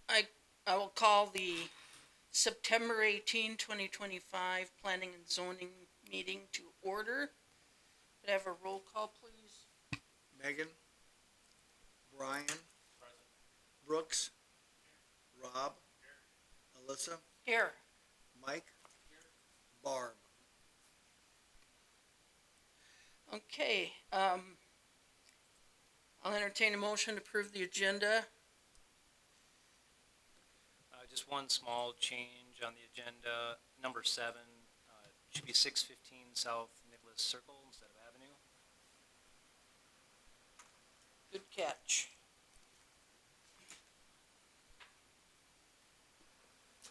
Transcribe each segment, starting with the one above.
I will call the September 18, 2025 Planning and Zoning meeting to order. Could I have a roll call, please? Megan, Brian, Brooks, Rob, Alyssa, Here. Mike, Barb. Okay, I'll entertain a motion to approve the agenda. Just one small change on the agenda. Number 7 should be 615 South Nicholas Circle instead of Avenue. Good catch.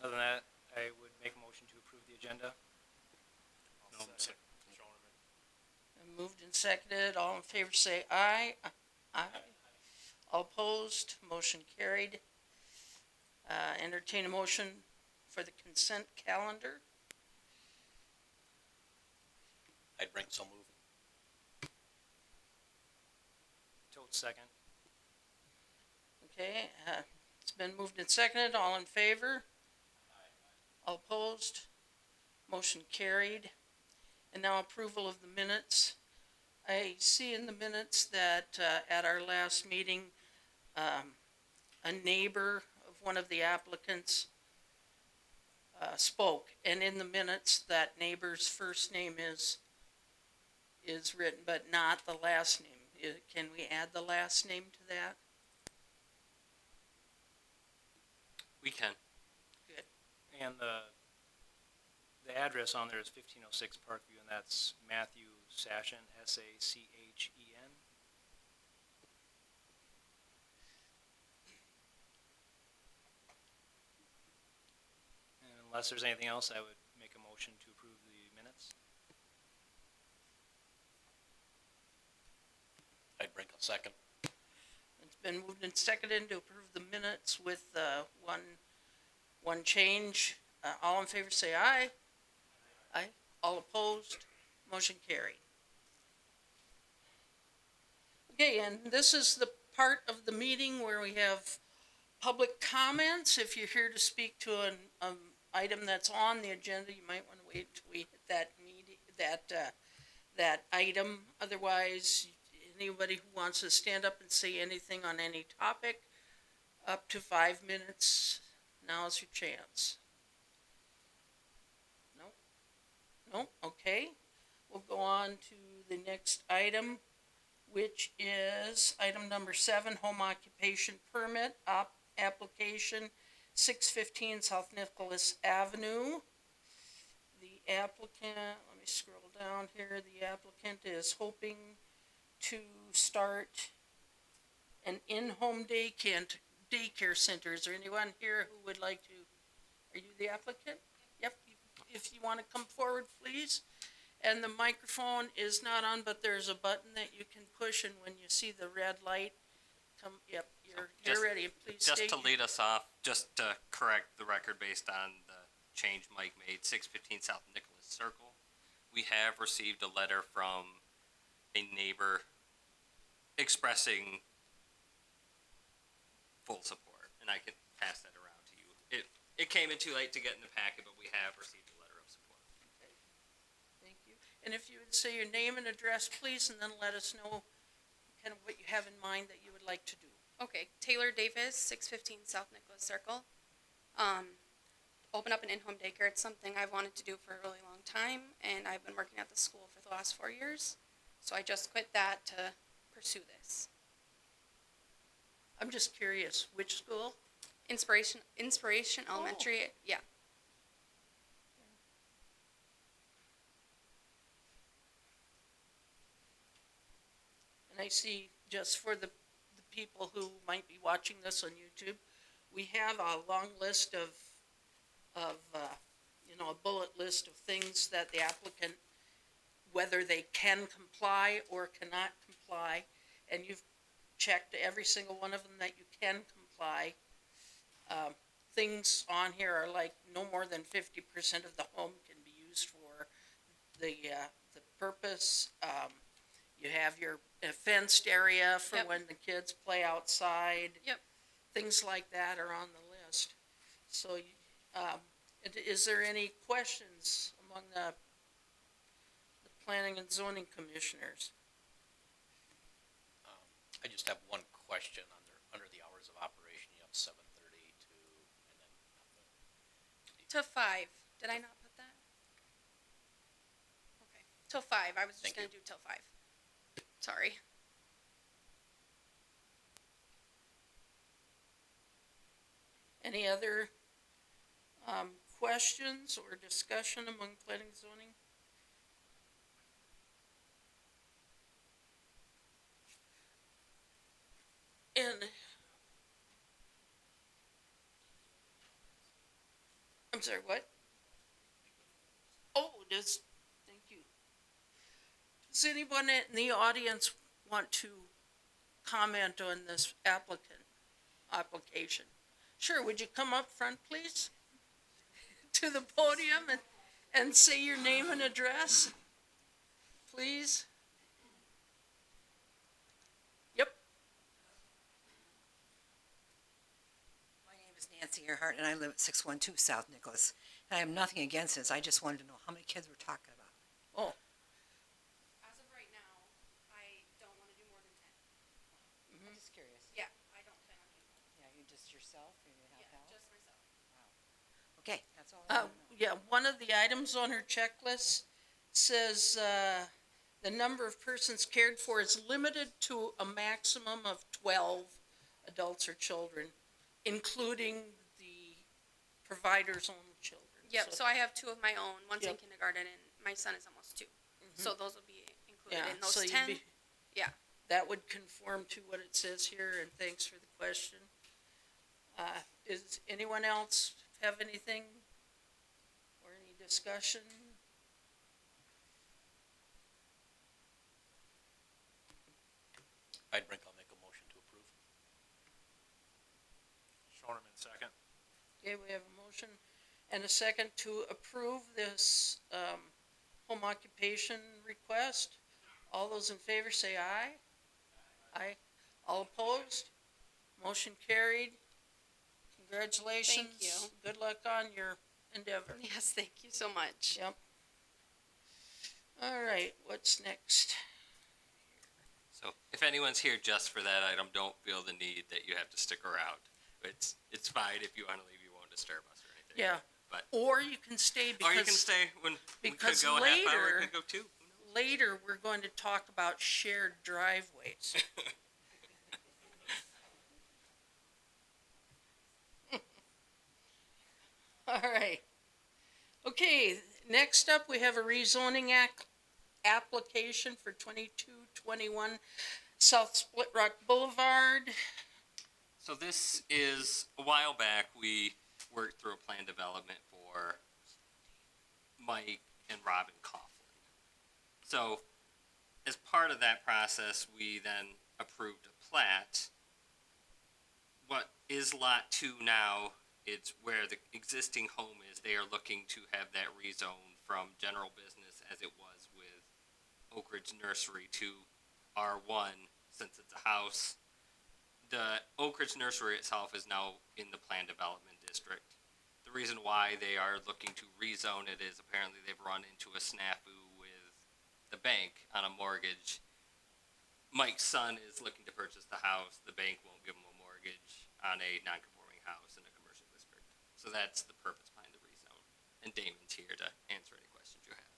Other than that, I would make a motion to approve the agenda. Moved and seconded. All in favor say aye. Aye. All opposed, motion carried. Entertain a motion for the consent calendar. I'd bring so move. Toad second. Okay, it's been moved and seconded. All in favor? All opposed? Motion carried. And now approval of the minutes. I see in the minutes that at our last meeting, a neighbor of one of the applicants spoke. And in the minutes, that neighbor's first name is written, but not the last name. Can we add the last name to that? We can. Good. And the address on there is 1506 Parkview, and that's Matthew Sachin, S-A-C-H-E-N. And unless there's anything else, I would make a motion to approve the minutes. I'd bring a second. It's been moved and seconded to approve the minutes with one change. All in favor say aye. Aye. All opposed? Motion carried. Okay, and this is the part of the meeting where we have public comments. If you're here to speak to an item that's on the agenda, you might want to wait until we hit that item. Otherwise, anybody who wants to stand up and say anything on any topic, up to 5 minutes. Now's your chance. No? Okay. We'll go on to the next item, which is item number 7, home occupation permit application, 615 South Nicholas Avenue. The applicant, let me scroll down here, the applicant is hoping to start an in-home daycare center. Is there anyone here who would like to, are you the applicant? Yep, if you want to come forward, please. And the microphone is not on, but there's a button that you can push, and when you see the red light, come, yep, you're ready. Please just state to lead us off, just to correct the record based on the change Mike made, 615 South Nicholas Circle. We have received a letter from a neighbor expressing full support, and I can pass that around to you. It came in too late to get in the packet, but we have received a letter of support. Okay. Thank you. And if you would say your name and address, please, and then let us know kind of what you have in mind that you would like to do. Okay, Taylor Davis, 615 South Nicholas Circle. Open up an in-home daycare. It's something I've wanted to do for a really long time, and I've been working at the school for the last 4 years. So I just quit that to pursue this. I'm just curious, which school? Inspiration Elementary, yeah. And I see, just for the people who might be watching this on YouTube, we have a long list of a bullet list of things that the applicant, whether they can comply or cannot comply, and you've checked every single one of them that you can comply. Things on here are like no more than 50% of the home can be used for the purpose. You have your fenced area for Yep. when the kids play outside. Yep. Things like that are on the list. So, is there any questions among the planning and zoning commissioners? I just have one question under the hours of operation, you have 7:30 to, and then To 5. Did I not put that? Okay, till 5. I was just Thank gonna you. do till 5. Sorry. Any other, questions or discussion among planning and zoning? And, I'm sorry, what? Oh, thank you. Does anyone in the audience want to comment on this application? Sure, would you come up front, please? To the podium and say your name and address, please? Yep, My name is Nancy Earhart, and I live at 612 South Nicholas. And I have nothing against this. I just wanted to know how many kids we're talking about. oh, As of right now, I don't wanna do more than 10. I'm just curious. Yeah, I don't plan on doing more. Yeah, you just yourself, or you have Yeah, help? just myself. Okay, that's all I want to know. yeah, one of the items on her checklist says, the number of persons cared for is limited to a maximum of 12 adults or children, including the provider's own children. Yep, so I have 2 of my own, one's in Yep. kindergarten and my son is almost 2. So those will be included Yeah, in those so you'd 10. be- Yeah. That would conform to what it says here, and thanks for the question. Does anyone else have anything or any discussion? I'll make a motion to approve. Shonerman, second. Okay, we have a motion and a second to approve this, home occupation request. All those in favor say aye. Aye. All opposed? Motion carried. Congratulations. Thank you. Good luck on your endeavor. Yes, thank you so much. Yep. All right, what's next? So if anyone's here just for that item, don't feel the need that you have to stick around. It's fine if you want to leave, you won't disturb us or anything. Yeah. But- Or you can stay Or you can because stay when we could because go a half hour, we later- could go 2. Who knows? later we're going to talk about shared driveways. All right. Okay, next up, we have a rezoning application for 2221 South Split Rock Boulevard. So this is, a while back, we worked through a plan development for Mike and Robin Coughlin. So as part of that process, we then approved a plat. What is Lot 2 now, it's where the existing home is. They are looking to have that rezoned from general business as it was with Oak Ridge Nursery to R1, since it's a house. The Oak Ridge Nursery itself is now in the planned development district. The reason why they are looking to rezone it is apparently they've run into a snafu with the bank on a mortgage. Mike's son is looking to purchase the house. The bank won't give him a mortgage on a non-conforming house in a commercial district. So that's the purpose behind the rezone. And Damon's here to answer any questions you have.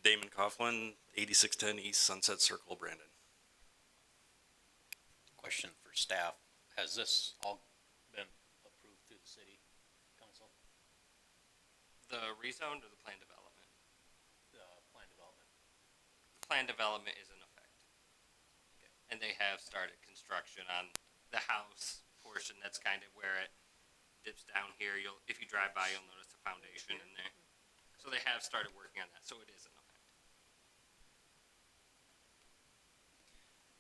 Damon Coughlin, 8610 East Sunset Circle, Brandon. Question for staff, has this all been approved through the city council, The rezone or the plan development? the plan development? The plan development is in effect. Okay. And they have started construction on the house portion. That's kind of where it dips down here. If you drive by, you'll notice a foundation in there. So they have started working on that, so it is in effect.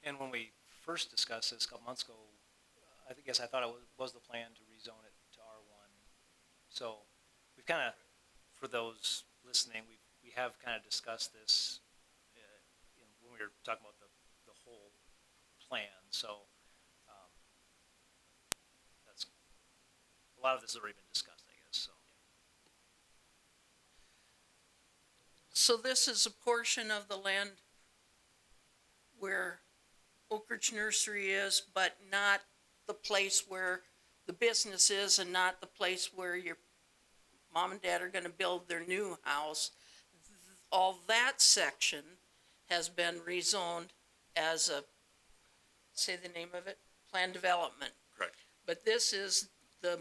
And when we first discussed this a couple months ago, I guess I thought it was the plan to rezone it to R1. So we've kind of, for those listening, we have kind of discussed this when we were talking about the whole plan. So that's a a lot of this has already been discussed, I guess, so. So this is a portion of the land where Oak Ridge Nursery is, but not the place where the business is and not the place where your mom and dad are gonna build their new house. All that section has been rezoned as a, say the name of it, planned development. Correct. But this is the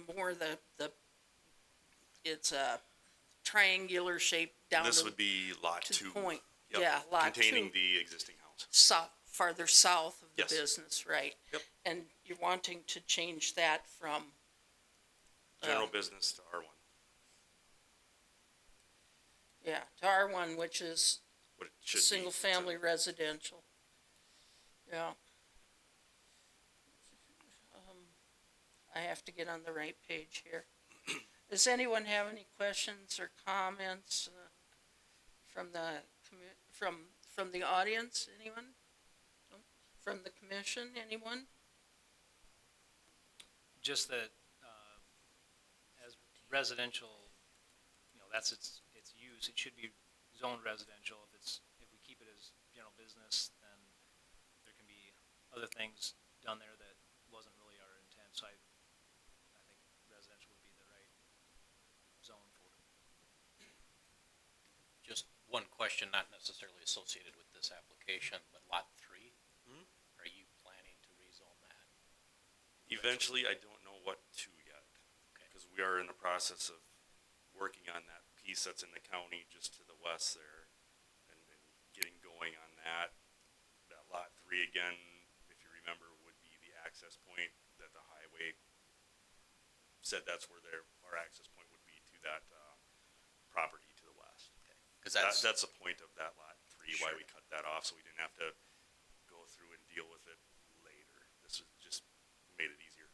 it's a triangular shape down This to would be lot to two. the point. Yep, Yeah, lot containing two. the existing house. Farther south of the Yes. business, right? Yep. And you're wanting to change that from, General business to R1. yeah, to R1, which is What it should be. single-family residential. Yeah. I have to get on the right page here. Does anyone have any questions or comments from the from the audience? Anyone? No? From the commission? Anyone? Just that, as residential, that's its use, it should be zoned residential. If we keep it as general business, then there can be other things done there that wasn't really our intent, so I think residential would be the right zone for it. Just one question, not necessarily associated with this application, but lot 3? Mhm. Are you planning to rezone that? Eventually, I don't know what to yet. Okay. Because we are in the process of working on that piece that's in the county just to the west there and getting going on that. That lot 3 again, if you remember, would be the access point that the highway said that's where our access point would be to that property to the west. Because That's the point of that lot 3, why Sure. we cut that off, so we didn't have to go through and deal with it later. This was just made it easier.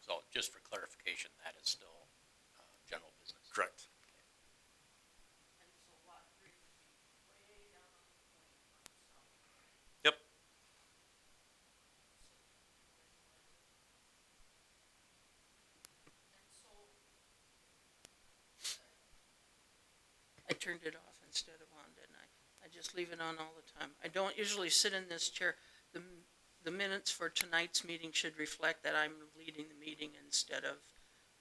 so just for clarification, that is still general business. Correct. And so lot 3 would be way down on the point on the south. Yep. I turned it off instead of on, didn't I? I just leave it on all the time. I don't usually sit in this chair. The minutes for tonight's meeting should reflect that I'm leading the meeting instead of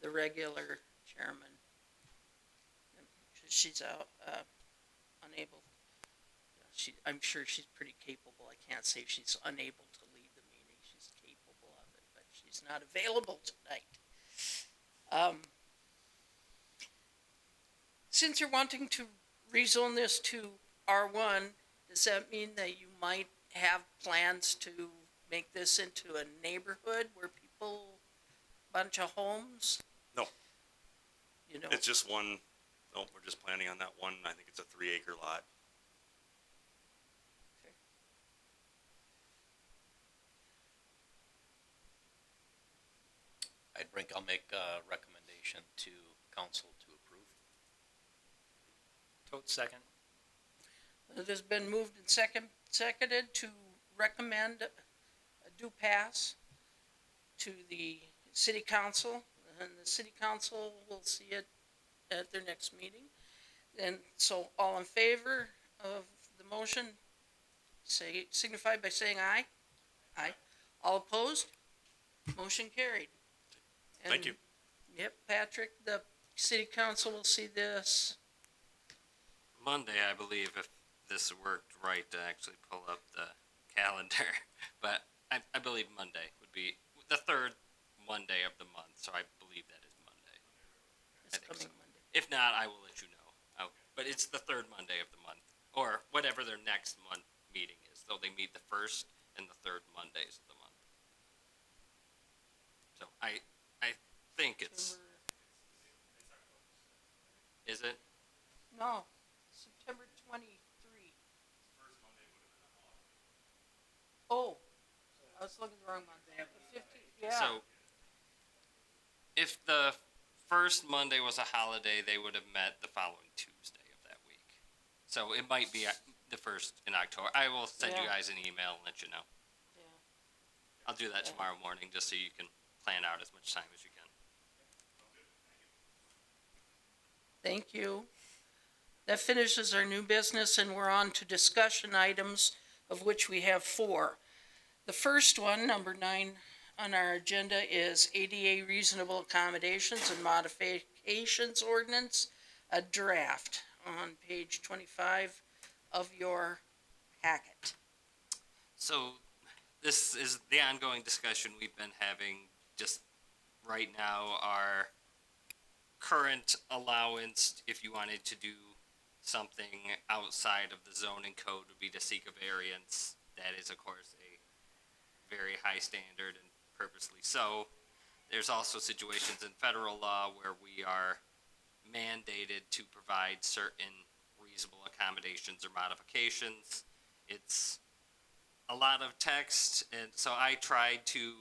the regular chairman. She's out, unable. I'm sure she's pretty capable. I can't say she's unable to lead the meeting. She's capable of it, but she's not available tonight. Since you're wanting to rezone this to R1, does that mean that you might have plans to make this into a neighborhood where people, bunch of homes? No. You know, It's just one, no, we're just planning on that one. I think it's a 3-acre lot. I'll make a recommendation to council to approve. Totes second. it has been moved and seconded to recommend a due pass to the city council, and the city council will see it at their next meeting. And so all in favor of the motion, signify by saying aye. Aye. All opposed? Motion carried. Thank you. Yep, Patrick, the city council will see this. Monday, I believe, if this worked right to actually pull up the calendar. But I believe Monday would be the third Monday of the month, so I believe that is Monday. This I think coming so. Monday. If not, I will let you know. But it's the third Monday of the month, or whatever their next month meeting is. So they meet the first and the third Mondays of the month. So I think it's, is it? No, September 23. Oh, I was looking the wrong month. The 15th, yeah. So, if the first Monday was a holiday, they would have met the following Tuesday of that week. So it might be the first in October. I will send you Yeah. guys an email and let you know. Yeah. I'll do that Yeah. tomorrow morning just so you can plan out as much time as you can. Thank you. That finishes our new business, and we're on to discussion items, of which we have 4. The first one, number 9 on our agenda, is ADA reasonable accommodations and modifications ordinance, a draft, on page 25 of your packet. So this is the ongoing discussion we've been having just right now. Our current allowance, if you wanted to do something outside of the zoning code, would be to seek a variance. That is, of course, a very high standard and purposely so. There's also situations in federal law where we are mandated to provide certain reasonable accommodations or modifications. It's a lot of text, and so I tried to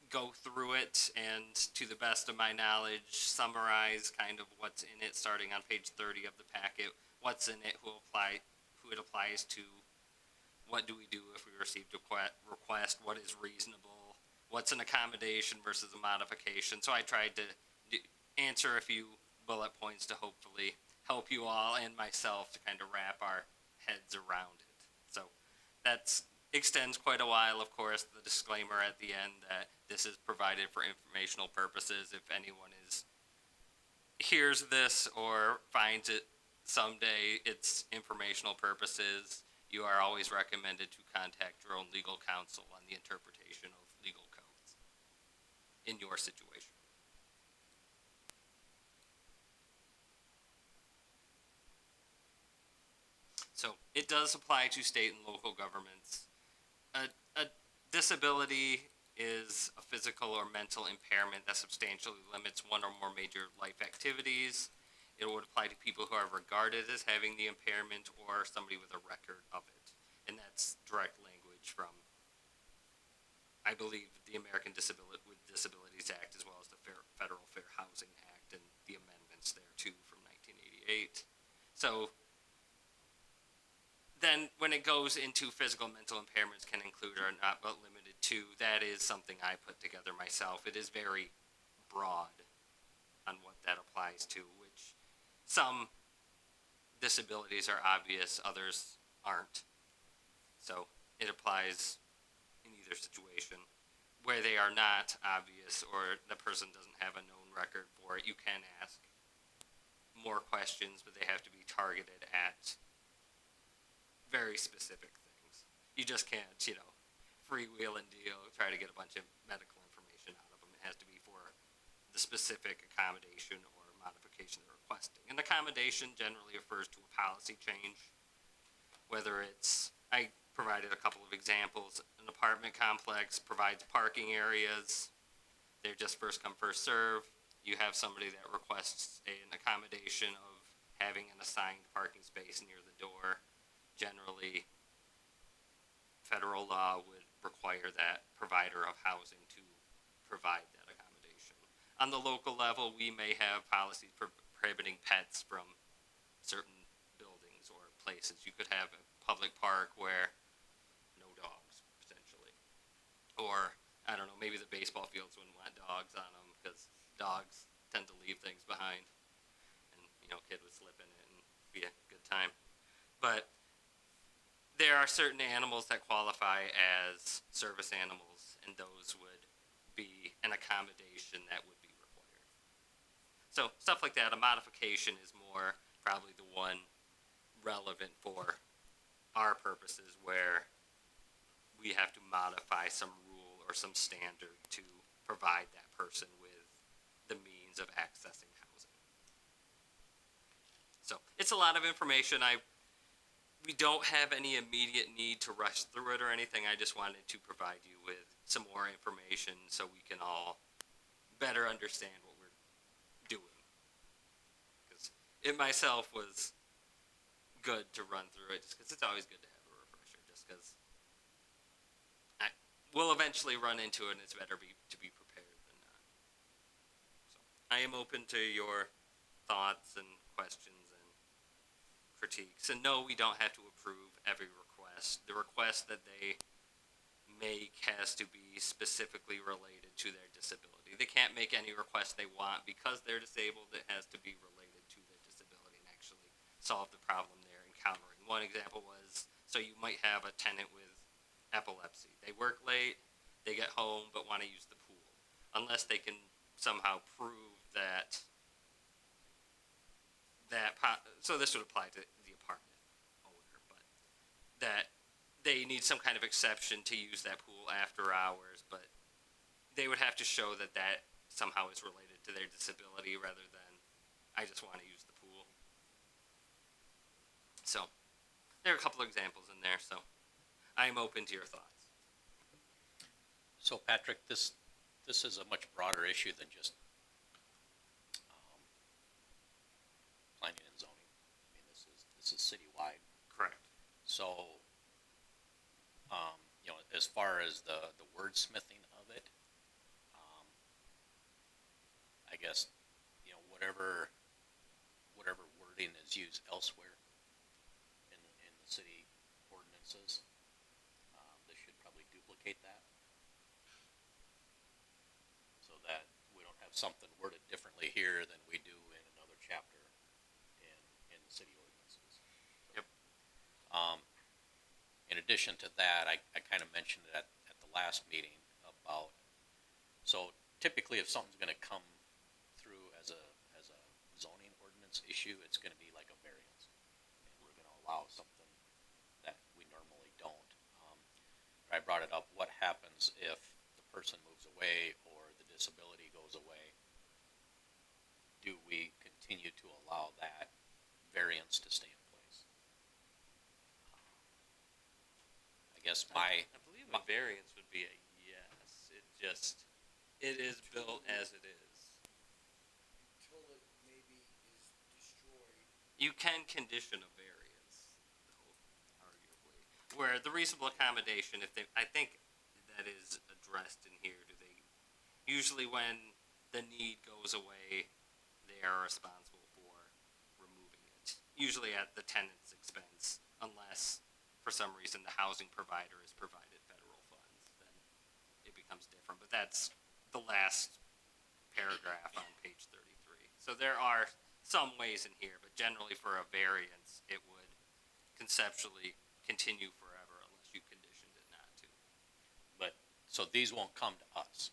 go through it and, to the best of my knowledge, summarize kind of what's in it, starting on page 30 of the packet, what's in it, who it applies to, what do we do if we received a request, what is reasonable, what's an accommodation versus a modification. So I tried to answer a few bullet points to hopefully help you all and myself to kind of wrap our heads around it. So that's extends quite a while, of course, the disclaimer at the end that this is provided for informational purposes. If anyone hears this or finds it someday, it's informational purposes. You are always recommended to contact your own legal counsel on the interpretation of legal codes in your situation. So it does apply to state and local governments. A disability is a physical or mental impairment that substantially limits one or more major life activities. It would apply to people who are regarded as having the impairment or somebody with a record of it. And that's direct language from, I believe, the American with Disabilities Act, as well as the Federal Fair Housing Act and the amendments there too from 1988. So then when it goes into physical and mental impairments can include or not but limited to, that is something I put together myself. It is very broad on what that applies to, which some disabilities are obvious, others aren't. So it applies in either situation. Where they are not obvious or the person doesn't have a known record for it, you can ask more questions, but they have to be targeted at very specific things. You just can't, freewheel and deal, try to get a bunch of medical information out of them. It has to be for the specific accommodation or modification they're requesting. An accommodation generally refers to a policy change, whether it's, I provided a couple of examples. An apartment complex provides parking areas. They're just first come, first serve. You have somebody that requests an accommodation of having an assigned parking space near the door. Generally, federal law would require that provider of housing to provide that accommodation. On the local level, we may have policies prohibiting pets from certain buildings or places. You could have a public park where no dogs, potentially. Or, I don't know, maybe the baseball fields wouldn't want dogs on them because dogs tend to leave things behind. And, kid would slip in it and be a good time. But there are certain animals that qualify as service animals, and those would be an accommodation that would be required. So stuff like that. A modification is more probably the one relevant for our purposes, where we have to modify some rule or some standard to provide that person with the means of accessing housing. So it's a lot of information. We don't have any immediate need to rush through it or anything. I just wanted to provide you with some more information so we can all better understand what we're doing. Because it myself was good to run through it, just because it's always good to have a refresher, just because we'll eventually run into it, and it's better to be prepared than not. So I am open to your thoughts and questions critiques. And no, we don't have to approve every request. The request that they make has to be specifically related to their disability. They can't make any request they want because they're disabled. It has to be related to their disability. solve the problem they're encountering. One example was, so you might have a tenant with epilepsy. They work late, they get home, but want to use the pool. Unless they can somehow prove that so this would apply to the apartment owner, but that they need some kind of exception to use that pool after hours, but they would have to show that that somehow is related to their disability rather than I just want to use the pool. So there are a couple of examples in there, so I'm open to your thoughts. So Patrick, this is a much broader issue than just planning and zoning. I mean, this is citywide. Correct. So, as far as the wordsmithing of it, I guess, whatever wording is used elsewhere in the city ordinances, this should probably duplicate that, so that we don't have something worded differently here than we do in another chapter in the city ordinances. Yep. In addition to that, I kind of mentioned it at the last meeting about, so typically if something's going to come through as a zoning ordinance issue, it's going to be like a variance. And we're going to allow something that we normally don't. But I brought it up, what happens if the person moves away or the disability goes away? Do we continue to allow that variance to stay in place? I guess I believe a variance would be a yes. It is built as it is. Until it maybe is destroyed. You can condition a variance, though, arguably. Where the reasonable accommodation, I think that is addressed in here. Usually when the need goes away, they are responsible for removing it. Usually at the tenant's expense, unless for some reason the housing provider has provided federal funds, then it becomes different. But that's the last paragraph on page 33. So there are some ways in here, but generally for a variance, it would conceptually continue forever unless you conditioned it not to. But, so these won't come to us?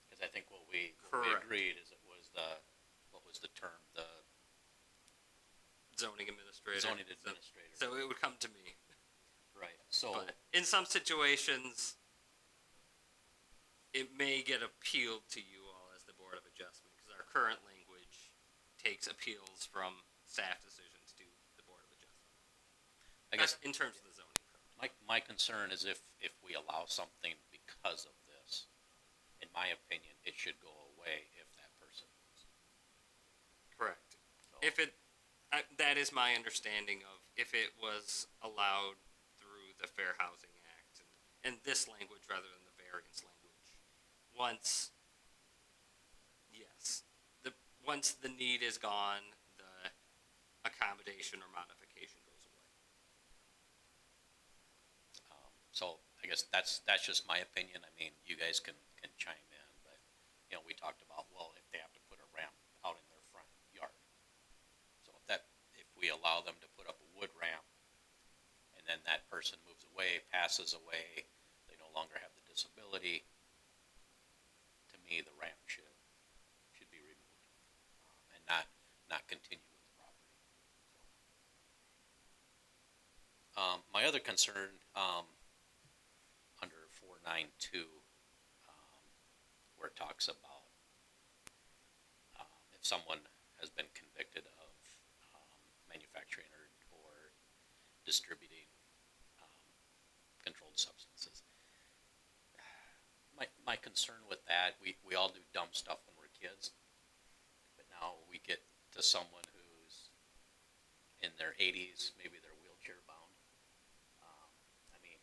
Because I think what we Correct. agreed is what was the term? The Zoning administrator. zoning administrator. So it would come to me. Right, so, But in some situations, it may get appealed to you all as the Board of Adjustment, because our current language takes appeals from staff decisions to the Board of Adjustment. I guess In terms of the zoning code. my concern is if we allow something because of this, in my opinion, it should go away if that person moves. Correct. So, That is my understanding of if it was allowed through the Fair Housing Act and this language rather than the variance language. Once the need is gone, the accommodation or modification goes away. So I guess that's just my opinion. I mean, you guys can chime in, but, we talked about, well, if they have to put a ramp out in their front yard. So if we allow them to put up a wood ramp, and then that person moves away, passes away, they no longer have the disability, to me, the ramp should be removed, and not continue with the property. So, my other concern, under 492, where it talks about if someone has been convicted of manufacturing or distributing controlled substances. My concern with that, we all do dumb stuff when we're kids, but now we get to someone who's in their 80s, maybe they're wheelchair bound. I mean,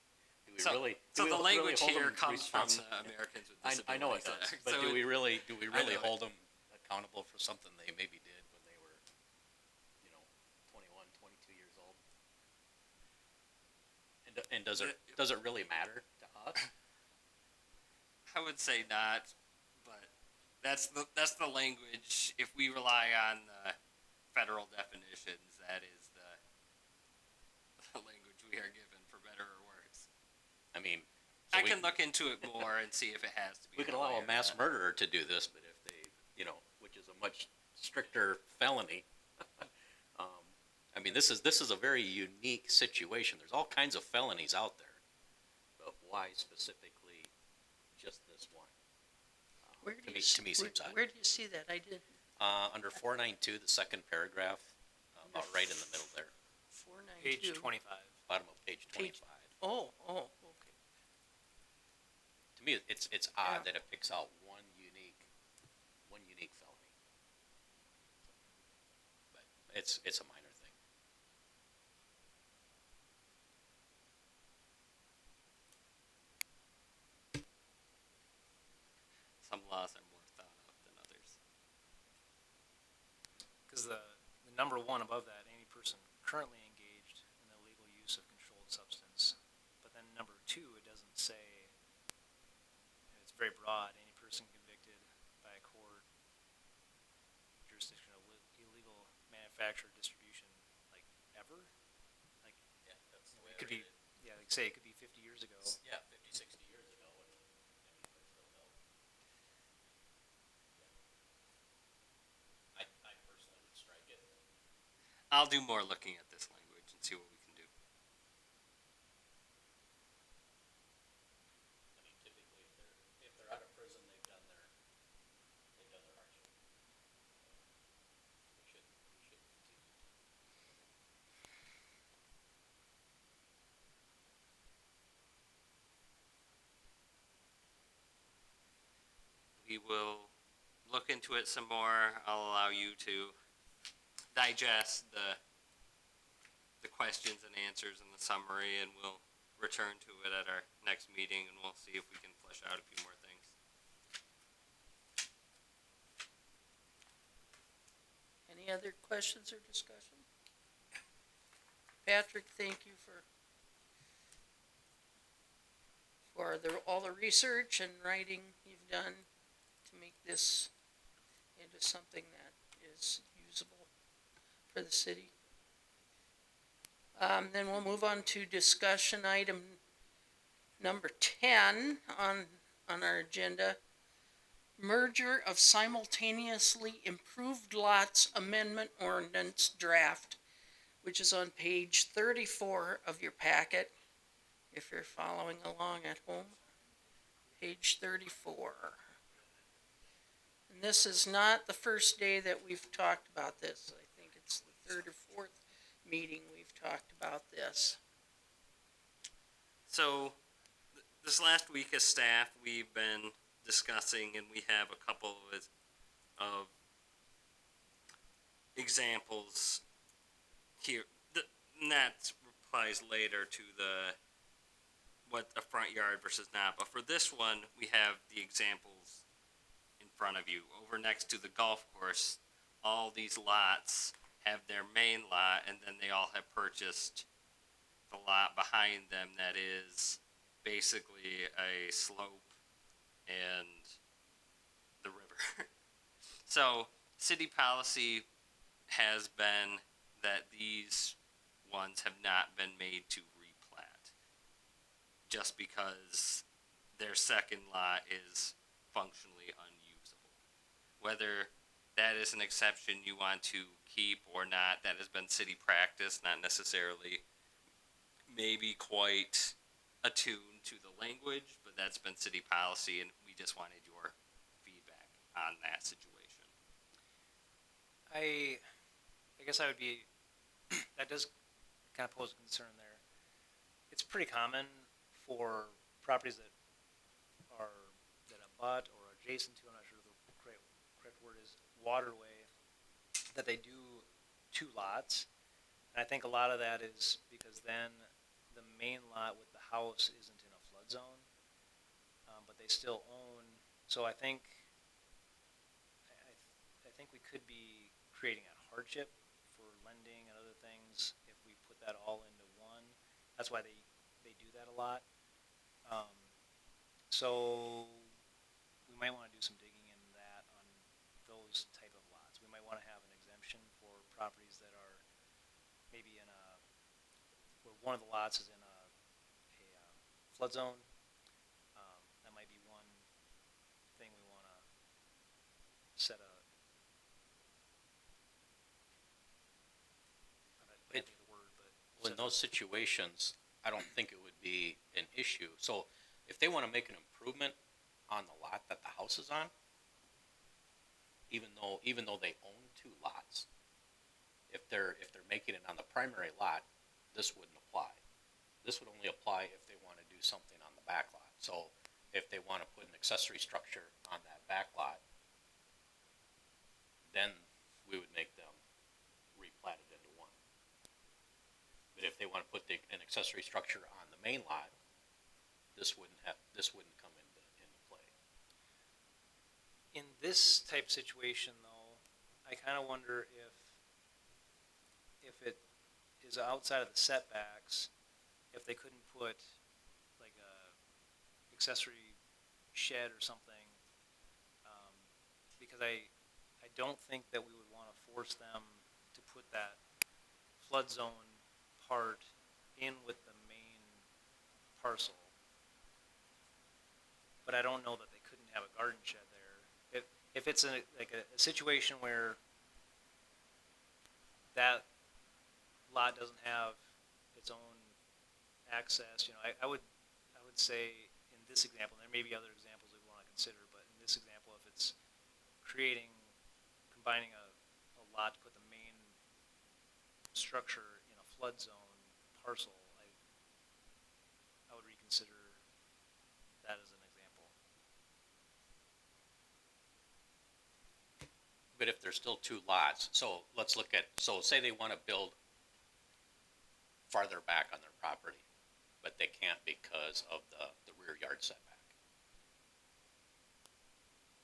do we really? So do we the really language hold here them comes from responsible? the Americans with I Disabilities know it does, Act. but So do we really know it. hold them accountable for something they maybe did when they were, 21, 22 years old? And does it really matter to us? I would say not, but that's the language. If we rely on the federal definitions, that is the language we are given, for better or worse. I mean, so I can look into it more and see if it has to be. we can that allow way a or mass not. murderer to do this, but if they, which is a much stricter felony. I mean, this is a very unique situation. There's all kinds of felonies out there, but why specifically just this one? Where do To you me, s- to me seems odd. Where do you see that? I did Under 492, the second paragraph, about right in the middle there, 492. Page 25. bottom of page Page- 25. Oh, okay. To me, it's Yeah. odd that it picks out one unique felony. But it's a minor thing. Some laws are more thought of than others. Because the number one above that, any person currently engaged in the legal use of controlled substance. But then number two, it doesn't say, and it's very broad, any person convicted by a court jurisdiction of illegal manufacture, distribution, like ever? Like, Yeah, that's the way it could be, yeah, like say it could be 50 years ago. Yeah, 50, 60 years ago, and they're still held. Yeah. I personally would strike it. I'll do more looking at this language and see what we can do. I mean, typically, if they're out of prison, they've done their hardship. We should continue. We will look into it some more. I'll allow you to digest the questions and answers and the summary, and we'll return to it at our next meeting, and we'll see if we can flesh out a few more things. Any other questions or discussion? Patrick, thank you for all the research and writing you've done to make this into something that is usable for the city. Then we'll move on to discussion item number 10 on our agenda. Merger of simultaneously improved lots amendment ordinance draft, which is on page 34 of your packet, if you're following along at home. Page 34. And this is not the first day that we've talked about this. I think it's the third or fourth meeting we've talked about this. So, this last week as staff, we've been discussing, and we have a couple of examples here. And that applies later to what a front yard versus not. But for this one, we have the examples in front of you. Over next to the golf course, all these lots have their main lot, and then they all have purchased the lot behind them that is basically a slope and the river. So, city policy has been that these ones have not been made to replat, just because their second lot is functionally unusable. Whether that is an exception you want to keep or not, that has been city practice, not necessarily maybe quite attuned to the language, but that's been city policy, and we just wanted your feedback on that situation. I guess I would be, that does kind of pose a concern there. It's pretty common for properties that abut or adjacent to, I'm not sure the correct word is, waterway, that they do two lots. And I think a lot of that is because then the main lot with the house isn't in a flood zone, but they still own, so I think we could be creating a hardship for lending and other things if we put that all into one. That's why they do that a lot. So we might want to do some digging in that on those type of lots. We might want to have an exemption for properties that are maybe in a, where one of the lots is in a flood zone. That might be one thing we want to set a, I can't think of the word, but. Well, in those situations, I don't think it would be an issue. So if they want to make an improvement on the lot that the house is on, even though they own two lots, if they're making it on the primary lot, this wouldn't apply. This would only apply if they want to do something on the back lot. So if they want to put an accessory structure on that back lot, then we would make them replat it into one. But if they want to put an accessory structure on the main lot, this wouldn't come into play. In this type of situation, though, I kind of wonder if it is outside of the setbacks, if they couldn't put like a accessory shed or something, because I don't think that we would want to force them to put that flood zone part in with the main parcel. But I don't know that they couldn't have a garden shed there. If it's like a situation where that lot doesn't have its own access, I would say in this example, and there may be other examples we want to consider, but in this example, if it's combining a lot to put the main structure in a flood zone parcel, I would reconsider that as an example. But if there's still two lots, so let's look at, so say they want to build farther back on their property, but they can't because of the rear yard setback.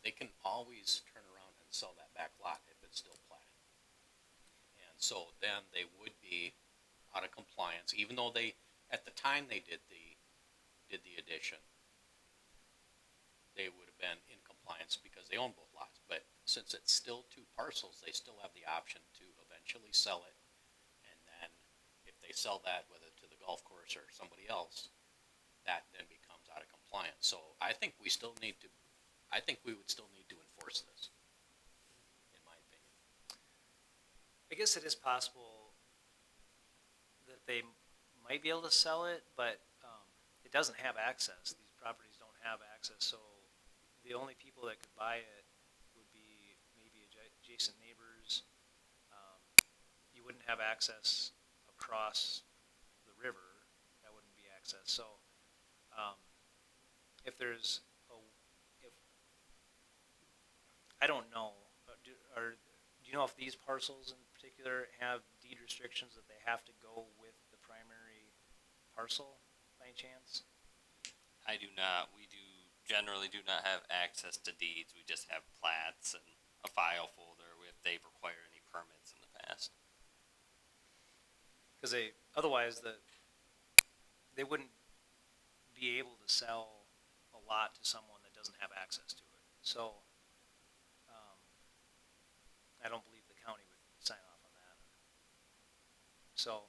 They can always turn around and sell that back lot if it's still platted. And so then they would be out of compliance, even though at the time they did the addition, they would have been in compliance because they own both lots. But since it's still two parcels, they still have the option to eventually sell it. And then if they sell that, whether to the golf course or somebody else, that then becomes out of compliance. So I think we would still need to enforce this, in my opinion. I guess it is possible that they might be able to sell it, but it doesn't have access. These properties don't have access, so the only people that could buy it would be maybe adjacent neighbors. You wouldn't have access across the river. That wouldn't be access. So if there's I don't know. Do you know if these parcels in particular have deed restrictions that they have to go with the primary parcel by any chance? I do not. We generally do not have access to deeds. We just have plats and a file folder if they've required any permits in the past. Because otherwise they wouldn't be able to sell a lot to someone that doesn't have access to it. So I don't believe the county would sign off on that. So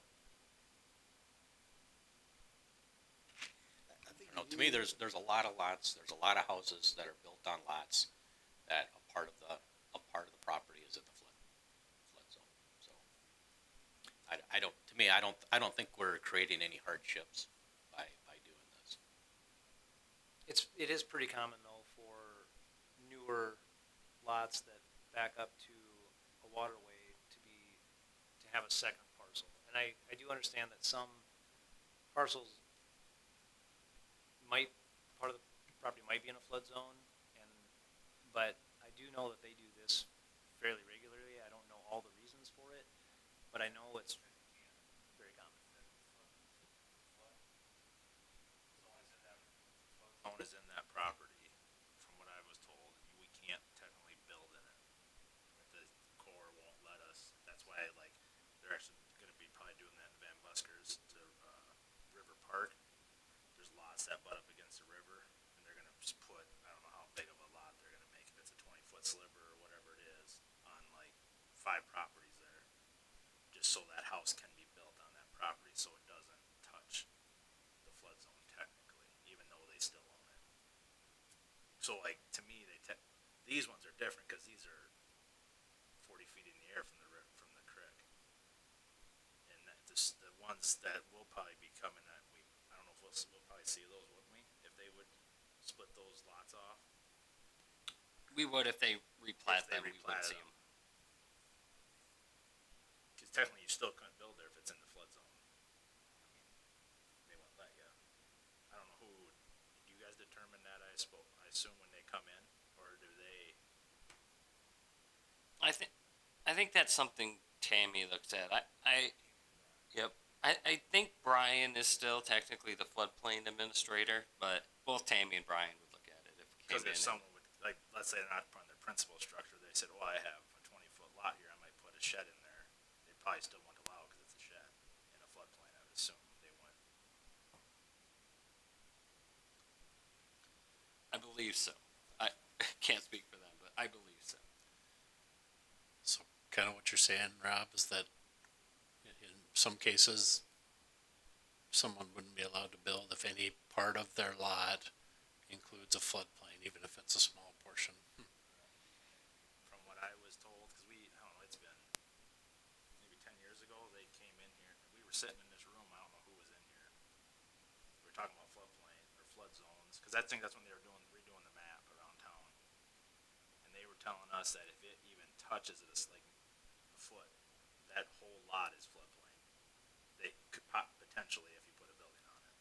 I think To me, there's a lot of lots, there's a lot of houses that are built on lots that a part of the property is in the flood zone. So I don't think we're creating any hardships by doing this. it is pretty common though for newer lots that back up to a waterway to have a second parcel. And I do understand that some parcels part of the property might be in a flood zone, but I do know that they do this fairly regularly. I don't know all the reasons for it, but I know it's very common. Zone is in that property, from what I was told, we can't technically build in it. The Corps won't let us. That's why, they're actually gonna be probably doing that in Van Buskers to, River Park. There's lots that butt up against the river, and they're gonna just put, I don't know how big of a lot they're gonna make, if it's a 20-foot sliver or whatever it is, on 5 properties there. feet in the air from from the creek. And the ones that will probably be coming, I don't know if we'll probably see those, wouldn't we? If they would split those lots off. We would if they replat If they them, we would replatted see them. them. Because technically you still couldn't build there if it's in the flood zone. I mean, they wouldn't let you. I don't know who would, do you guys determine that, I assume when they come in, or do they? I think that's something Tammy looks at. Yep. I think Brian is still technically the floodplain administrator, but both Tammy and Brian would look at it if it came Because in. if someone would, like, let's say they're not putting their principal structure, they said, well, I have a 20-foot lot here, I might put a shed in there. They probably still wouldn't allow it because it's a shed in a floodplain, I would assume they wouldn't. I believe so. I can't speak for them, but I believe so. So kind of what you're saying, Rob, is that in some cases, someone wouldn't be allowed to build if any part of their lot includes a floodplain, even if it's a small portion. From what I was told, because I don't know, it's been maybe 10 years ago, they came in here, we were sitting in this room, I don't know who was in here. We were talking about floodplain, or flood zones, because I think that's when they were redoing the map around town. And they were telling us that if it even touches it, it's like a foot, that whole lot is floodplain. They could potentially if you put a building on it.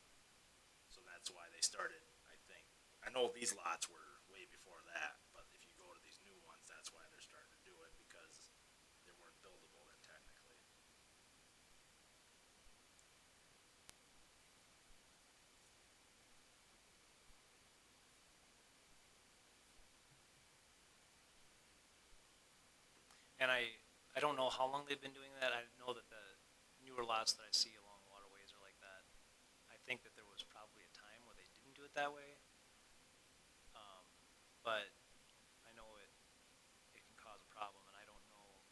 So that's why they started, I think. I know these lots were way before that, but if you go to these new ones, that's why they're starting to do it, because they weren't buildable then technically. And I don't know how long they've been doing that. I know that the newer lots that I see along waterways are like that. I think that there was probably a time where they didn't do it that way. But I know it can cause a problem, and I don't know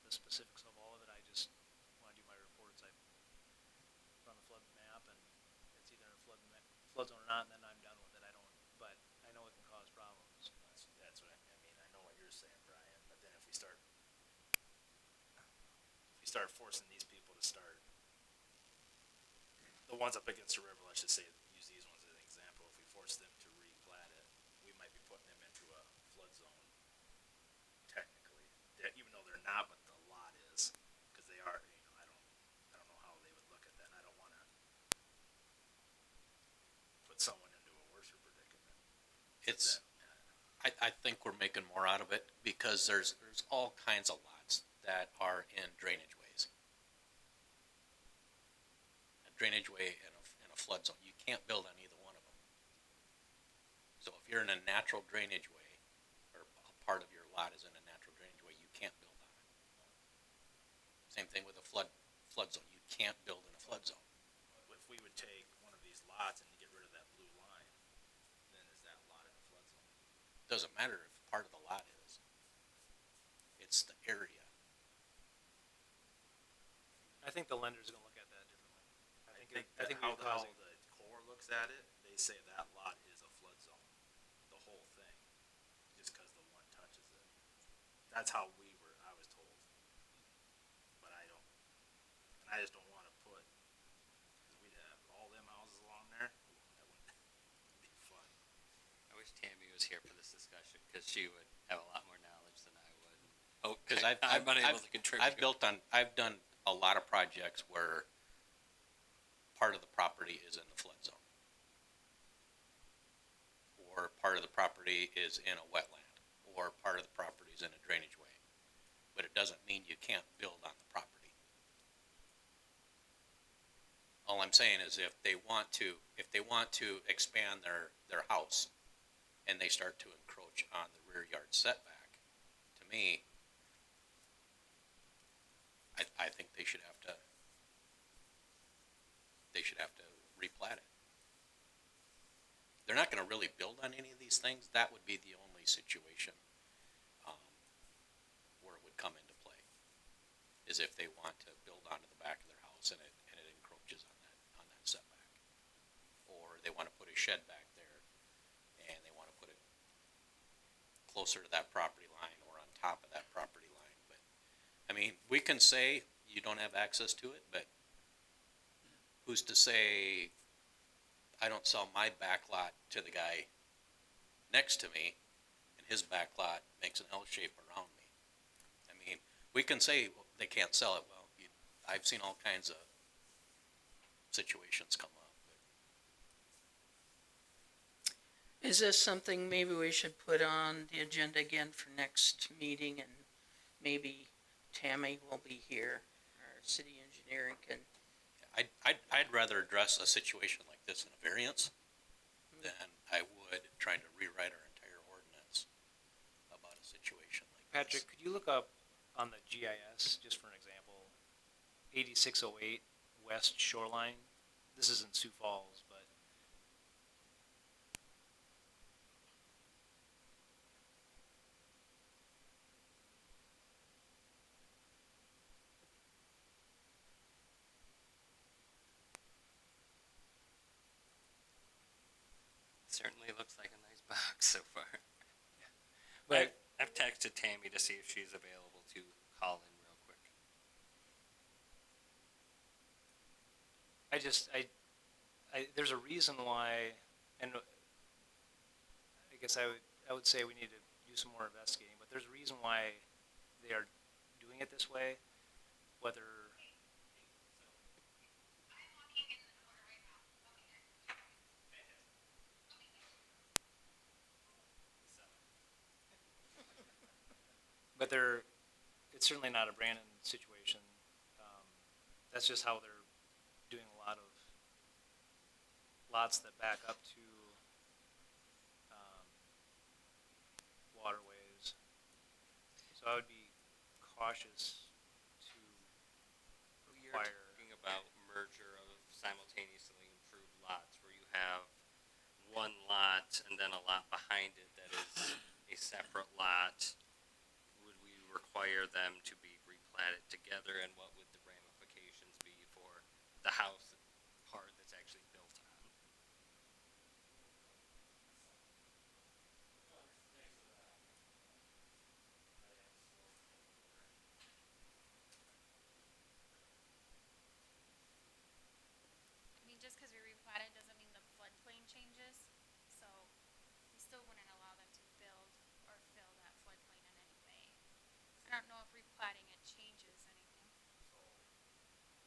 the specifics of all of it. I just, when I do my reports, I run the flood map, and it's either in a flood zone or not, and then I'm done with it. But I know it can cause problems. That's what I mean. I know what you're saying, Brian, but then if we start forcing these people to start, the ones up against the river, let's just say, use these ones as an example, if we force them to replat it, we might be putting them into a flood zone, technically. Even though they're not, but the lot is, because they are, I don't know how they would look at that, and I don't wanna put someone into a worse predicament. I think we're making more out of it because there's all kinds of lots that are in drainage ways. A drainage way in a flood zone, you can't build on either one of them. So if you're in a natural drainage way, or a part of your lot is in a natural drainage way, you can't build on it. Same thing with a flood zone, you can't build in a flood zone. If we would take one of these lots and get rid of that blue line, then is that lot in a flood zone? Doesn't matter if part of the lot is. It's the area. I think the lender's gonna look at that differently. I think how we're causing. the Corps looks at it, they say that lot is a flood zone, the whole thing, just because the one touches it. That's how I was told. But I just don't want to put, because we'd have all them houses along there, that wouldn't be fun. I wish Tammy was here for this discussion because she would have a lot more knowledge than I would. Oh, Because I'm unable to contribute. I've done a lot of projects where part of the property is in the flood zone, or part of the property is in a wetland, or part of the property is in a drainage way. But it doesn't mean you can't build on the property. All I'm saying is if they want to expand their house and they start to encroach on the rear yard setback, to me, I think they should have to replat it. They're not gonna really build on any of these things. That would be the only situation, where it would come into play, is if they want to build onto the back of their house and it encroaches on that setback. Or they wanna put a shed back there and they wanna put it closer to that property line or on top of that property line, but mean, we can say you don't have access to it, but who's to say I don't sell my back lot to the guy next to me and his back lot makes an L shape around me? I mean, we can say well, they can't sell it. Well, I've seen all kinds of situations come up. Is this something maybe we should put on the agenda again for next meeting, and maybe Tammy will be here, our city engineer, and can, I'd rather address a situation like this in a variance than I would trying to rewrite our entire ordinance about a situation like this. Patrick, could you look up on the GIS, just for an example, 8608 West Shoreline? This is in Sioux Falls, but Certainly looks like a nice box so far. but I've texted Tammy to see if she's available to call in real quick. there's a reason why, and I guess I would say we need to do some more investigating, but there's a reason why they are doing it this way, whether. But it's certainly not a Brandon situation. That's just how they're doing a lot of lots that back up to waterways. So I would be cautious to You're require. talking about merger of simultaneously improved lots where you have one lot and then a lot behind it that is a separate lot. Would we require them to be replatted together, and what would the ramifications be for the house part that's actually built on? I mean, just because we replat it doesn't mean the floodplain changes, so we still wouldn't allow them to build or fill that floodplain in any way. I don't know if replatting it changes anything. So,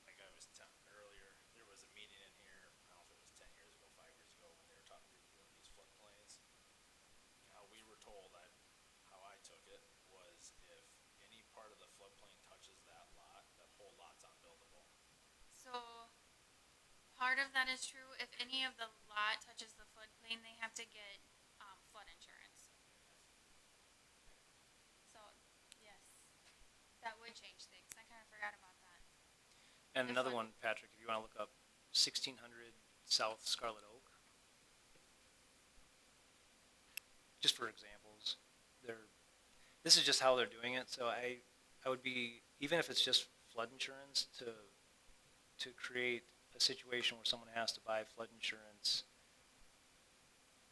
like I was telling earlier, there was a meeting in here, I don't know if it was 10 years ago, 5 years ago, when they were reviewing these floodplains. And how we were told that, how I took it, was if any part of the floodplain touches that lot, that whole lot's unbuildable. So, part of that is true. If any of the lot touches the floodplain, they have to get, flood insurance. So, yes, that would change things. I kind of forgot about that. And The another flood- one, Patrick, if you want to look up 1600 South Scarlet Oak. Just for examples, this is just how they're doing it. So I would be, even if it's just flood insurance, to create a situation where someone has to buy flood insurance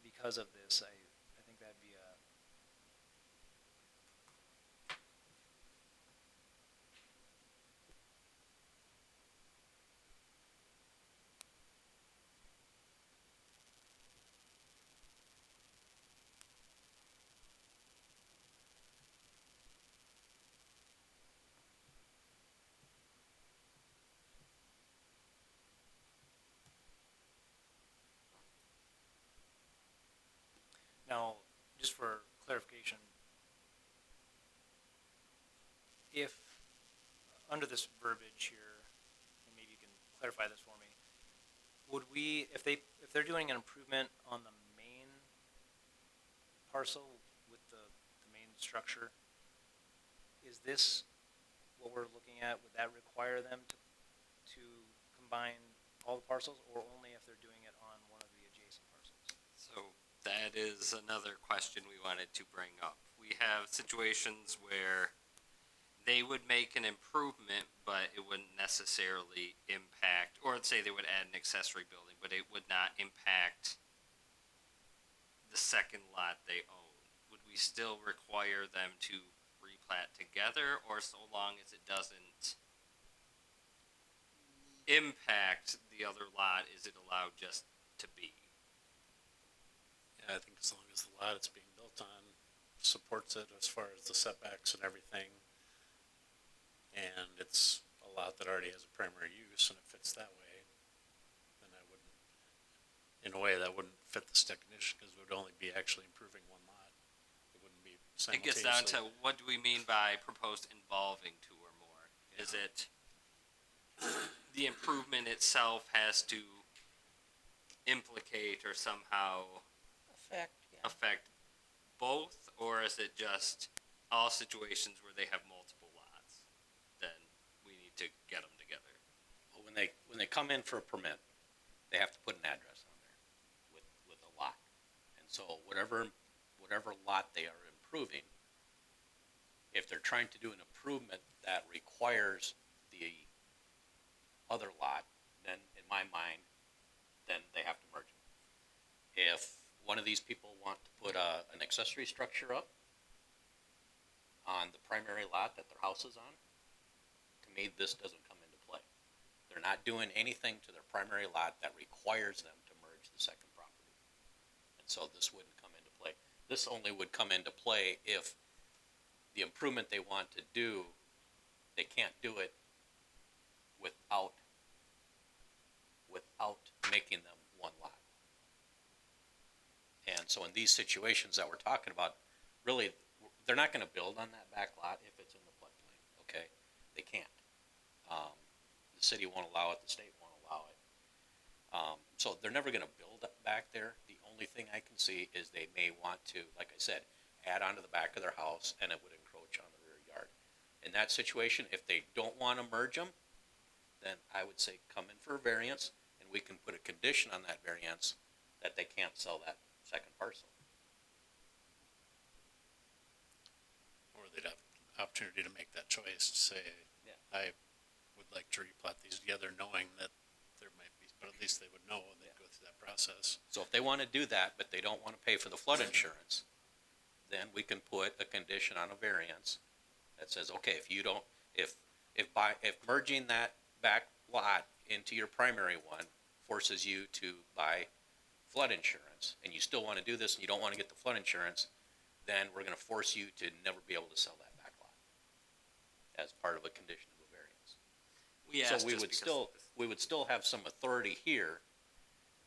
because of this, I think that'd be a. Now, just for clarification, if, under this verbiage here, and maybe you can clarify this for me, would we, if they're doing an improvement on the main parcel with the main structure, is this what we're looking at? Would that require them to combine all the parcels, or only if they're doing it on one of the adjacent parcels? So that is another question we wanted to bring up. We have situations where they would make an improvement, but it wouldn't necessarily impact, or let's say they would add an accessory building, but it would not impact the second lot they own. Would we still require them to replat together, or so long as it doesn't impact the other lot, is it allowed just to be? Yeah, I think as long as the lot it's being built on supports it as far as the setbacks and everything, and it's a lot that already has a primary use and it fits that way, then I wouldn't, in a way, that wouldn't fit this definition, because it would only be actually improving one lot. It wouldn't be It gets simultaneously. down to, what do we mean by proposed involving two or more? Is it the improvement itself has to implicate or somehow Effect, yeah. affect both, or is it just all situations where they have multiple lots? Then we need to get them together. Well, when they come in for a permit, they have to put an address on there with a lot. And so whatever lot they are improving, if they're trying to do an improvement that requires the other lot, then in my mind, then they have to merge them. If one of these people want to put an accessory structure up on the primary lot that their house is on, to me, this doesn't come into play. They're not doing anything to their primary lot that requires them to merge the second property. And so this wouldn't come into play. This only would come into play if the improvement they want to do, they can't do it without making them one lot. And so in these situations that we're talking about, really, they're not gonna build on that back lot if it's in the floodplain, okay? They can't. The city won't allow it, the state won't allow it. So they're never gonna build back there. The only thing I can see is they may want to, like I said, add onto the back of their house, and it would encroach on the rear yard. In that situation, if they don't wanna merge them, then I would say come in for a variance, and we can put a condition on that variance that they can't sell that second parcel. Or they'd have the opportunity to make that choice, to say, Yeah. I would like to replat these together, knowing that there might be, but at least they would know, and they'd go through that process. So if they wanna do that, but they don't wanna pay for the flood insurance, then we can put a condition on a variance that says, okay, if you don't, if merging that back lot into your primary one forces you to buy flood insurance, and you still wanna do this and you don't wanna get the flood insurance, then we're gonna force you to never be able to sell that back lot as part of a condition of a variance. We So asked we just would because we would still have some authority here,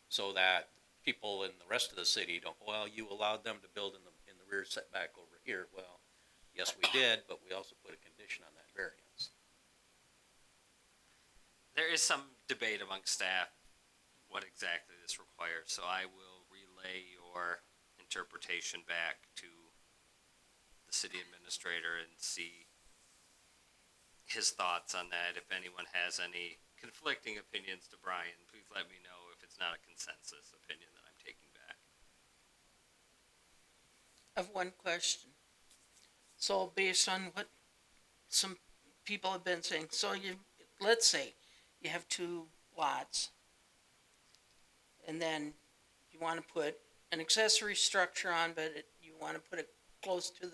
so that people in the rest of the city don't, well, you allowed them to build in the rear setback over here. Well, yes, we did, but we also put a condition on that variance. there is some debate among staff what exactly this requires, so I will relay your interpretation back to the city administrator and see his thoughts on that. If anyone has any conflicting opinions to Brian, please let me know if it's not a consensus opinion that I'm taking back. I have one question. So based on what some people have been saying, so let's say you have two lots, and then you want to put an accessory structure on, but you want to put it close to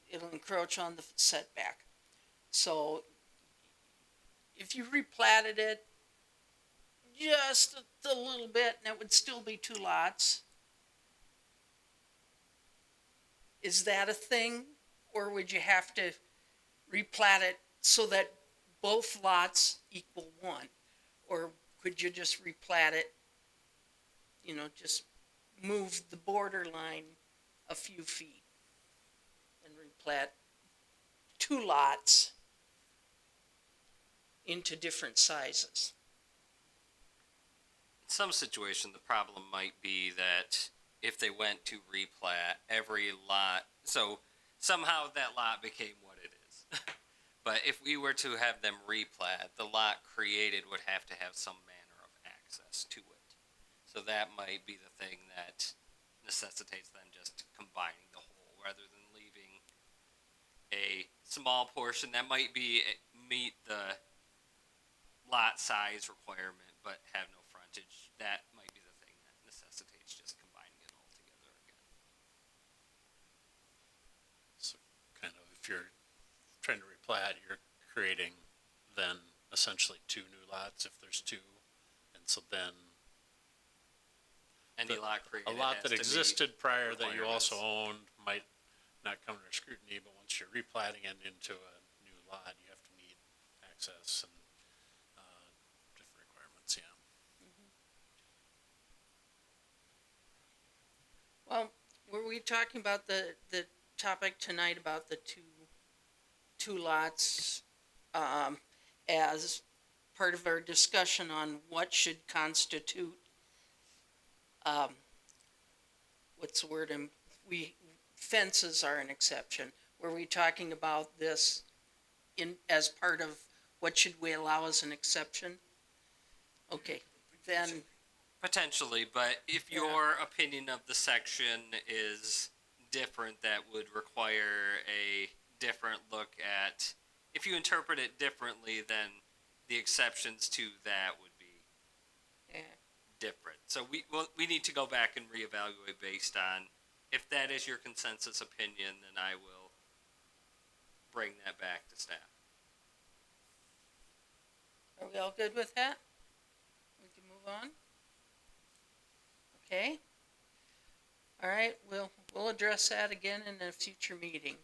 it'll encroach on the setback. So if you replatted it just a little bit, and it would still be two lots, is that a thing? Or would you have to replat it so that both lots equal one? Or could you just replat it, just move the border line a few feet and replat two lots into different sizes? In some situation, the problem might be that if they went to replat every lot, so somehow that lot became what it is. But if we were to have them replat, the lot created would have to have some manner of access to it. So that might be the thing that necessitates them just combining the whole rather than leaving a small portion that might meet the lot size requirement but have no frontage. That might be the thing that necessitates just combining it all together again. So if you're trying to replat, you're creating then essentially two new lots if there's two. And so then Any the- lot created a lot has that to meet existed prior that you also requirements. owned might not come under scrutiny, but once you're replatting it into a new lot, you have to meet access and, different requirements, yeah. Well, were we talking about the topic tonight about the two lots, as part of our discussion on what should constitute, what's the word, fences are an exception. Were we talking about this as part of what should we allow as an exception? Okay, then, Potentially, but if your opinion of the section is different, that would require a different look at, if you interpret it differently, then the exceptions to that would be yeah, different. So we need to go back and reevaluate based on, if that is your consensus opinion, then I will bring that back to staff. are we all good with that? We can move on? Okay. All right, we'll address that again in a future meeting.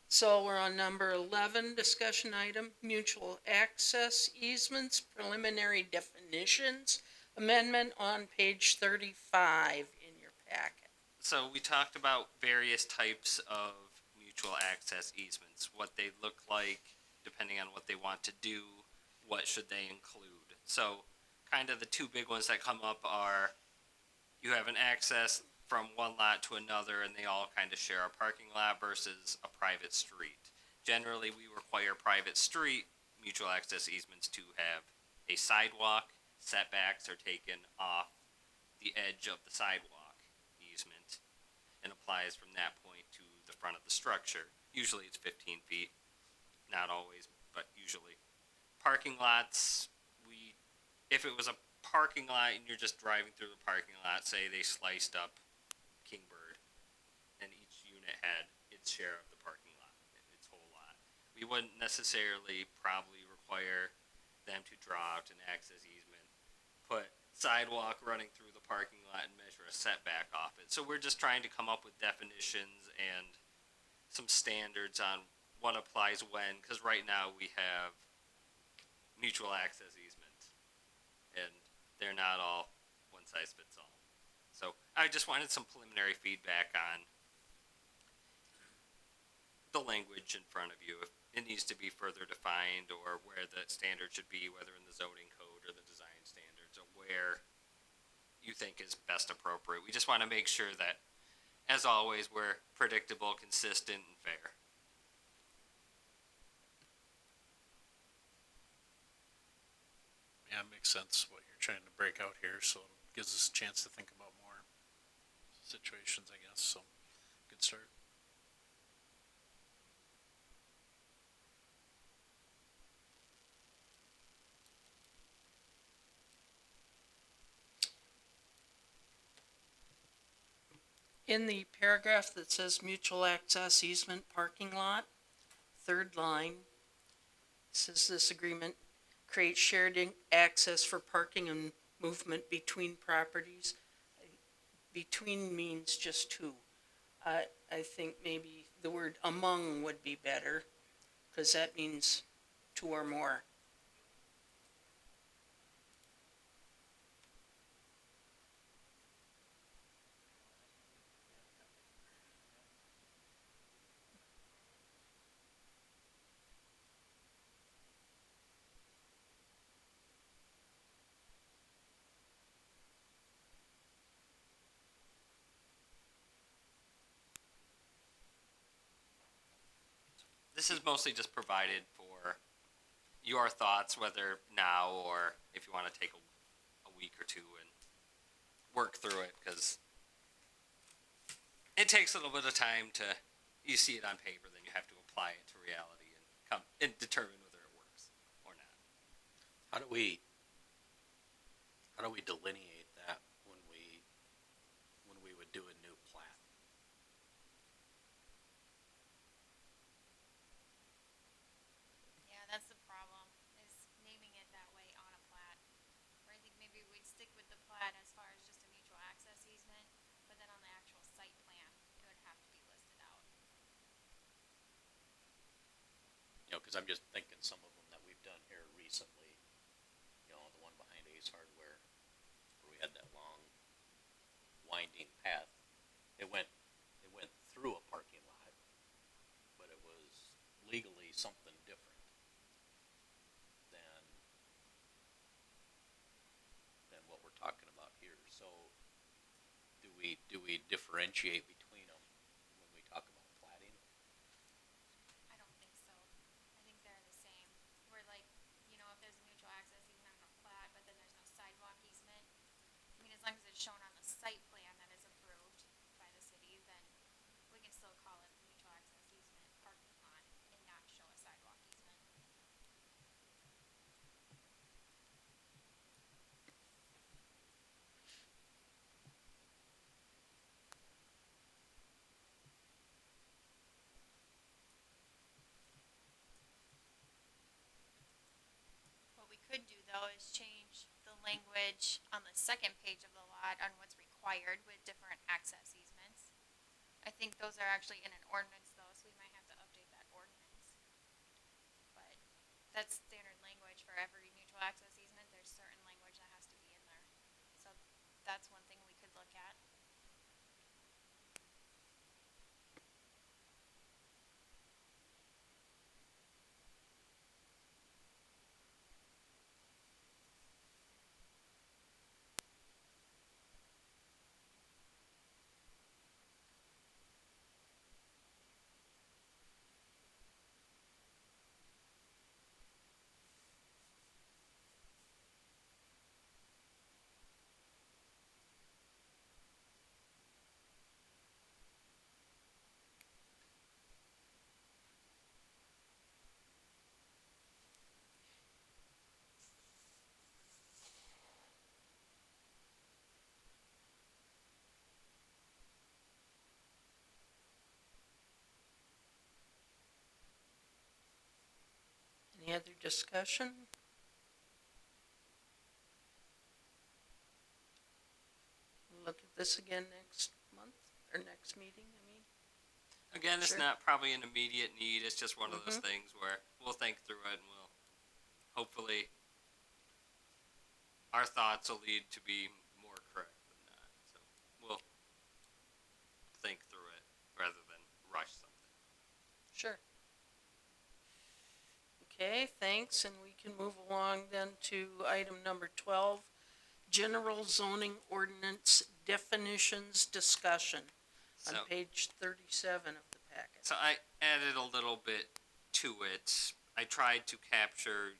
So we're on number 11, discussion item, mutual access easements, preliminary definitions, amendment on page 35 in your packet. So we talked about various types of mutual access easements, what they look like, depending on what they want to do, what should they include. So kind of the two big ones that come up are, you have an access from one lot to another and they all kind of share a parking lot versus a private street. Generally, we require private street mutual access easements to have a sidewalk. Setbacks are taken off the edge of the sidewalk easement and applies from that point to the front of the structure. Usually it's 15 feet, not always, but usually. Parking lots, if it was a parking lot and you're just driving through the parking lot, say they sliced up Kingbird and each unit had its share of the parking lot, its whole lot, we wouldn't necessarily probably require them to draw out an access easement, put sidewalk running through the parking lot and measure a setback off it. So we're just trying to come up with definitions and some standards on what applies when, because right now we have mutual access easements and they're not all one size fits all. So I just wanted some preliminary feedback on the language in front of you, if it needs to be further defined or where the standard should be, whether in the zoning code or the design standards, or where you think is best appropriate. We just want to make sure that, as always, we're predictable, consistent, and fair. Yeah, it makes sense what you're trying to break out here, so it gives us a chance to think about more situations, I guess, so good start. In the paragraph that says mutual access easement parking lot, third line, says this agreement creates shared access for parking and movement between properties. Between means just two. I think maybe the word among would be better, because that means two or more. This is mostly just provided for your thoughts, whether now or if you want to take a week or two and work through it, because it takes a little bit of time to, you see it on paper, then you have to apply it to reality and come and determine whether it works or not. How do we delineate that when we would do a new plat? cause I'm just thinking some of them that we've done here recently, you know, the one behind Ace Hardware, where we had that long winding path. It went through a parking lot, but it was legally something different than what we're talking about here. So do we differentiate between them when we talk about plating? I don't think so. I think they're the same. Where like, you know, if there's a mutual access easement on a plat, but then there's no sidewalk easement, I mean, as long as it's shown on the site plan that is approved by the city, then we can still call it mutual access easement parking lot and not show a sidewalk easement. What we could do though is change the language on the second page of the lot on what's required with different access easements. I think those are actually in an ordinance though, so we might have to update that ordinance. But that's standard language for every mutual access easement, there's certain language that has to be in there. So that's one thing we could look at. Any other discussion? Look at this again next month, or next meeting, I mean. Again, it's Sure. not probably an immediate need. It's just one of those Mhm. things where we'll think through it and we'll hopefully our thoughts will lead to be more correct than not. So we'll think through it rather than rush something. Sure. Okay, thanks, and we can move along then to item number 12, general zoning ordinance definitions discussion So, on page 37 of the packet. so I added a little bit to it. I tried to capture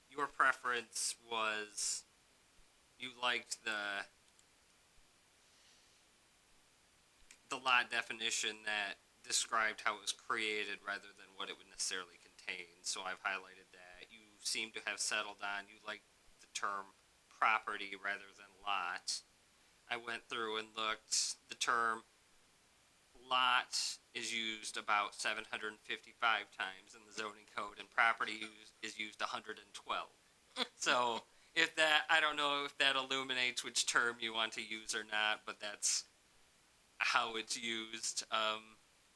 your preference was you liked the lot definition that described how it was created rather than what it would necessarily contain. So I've highlighted that. You seem to have settled on you like the term property rather than lot. I went through and looked. The term lot is used about 755 times in the zoning code, and property is used 112. So if that, I don't know if that illuminates which term you want to use or not, but that's how it's used.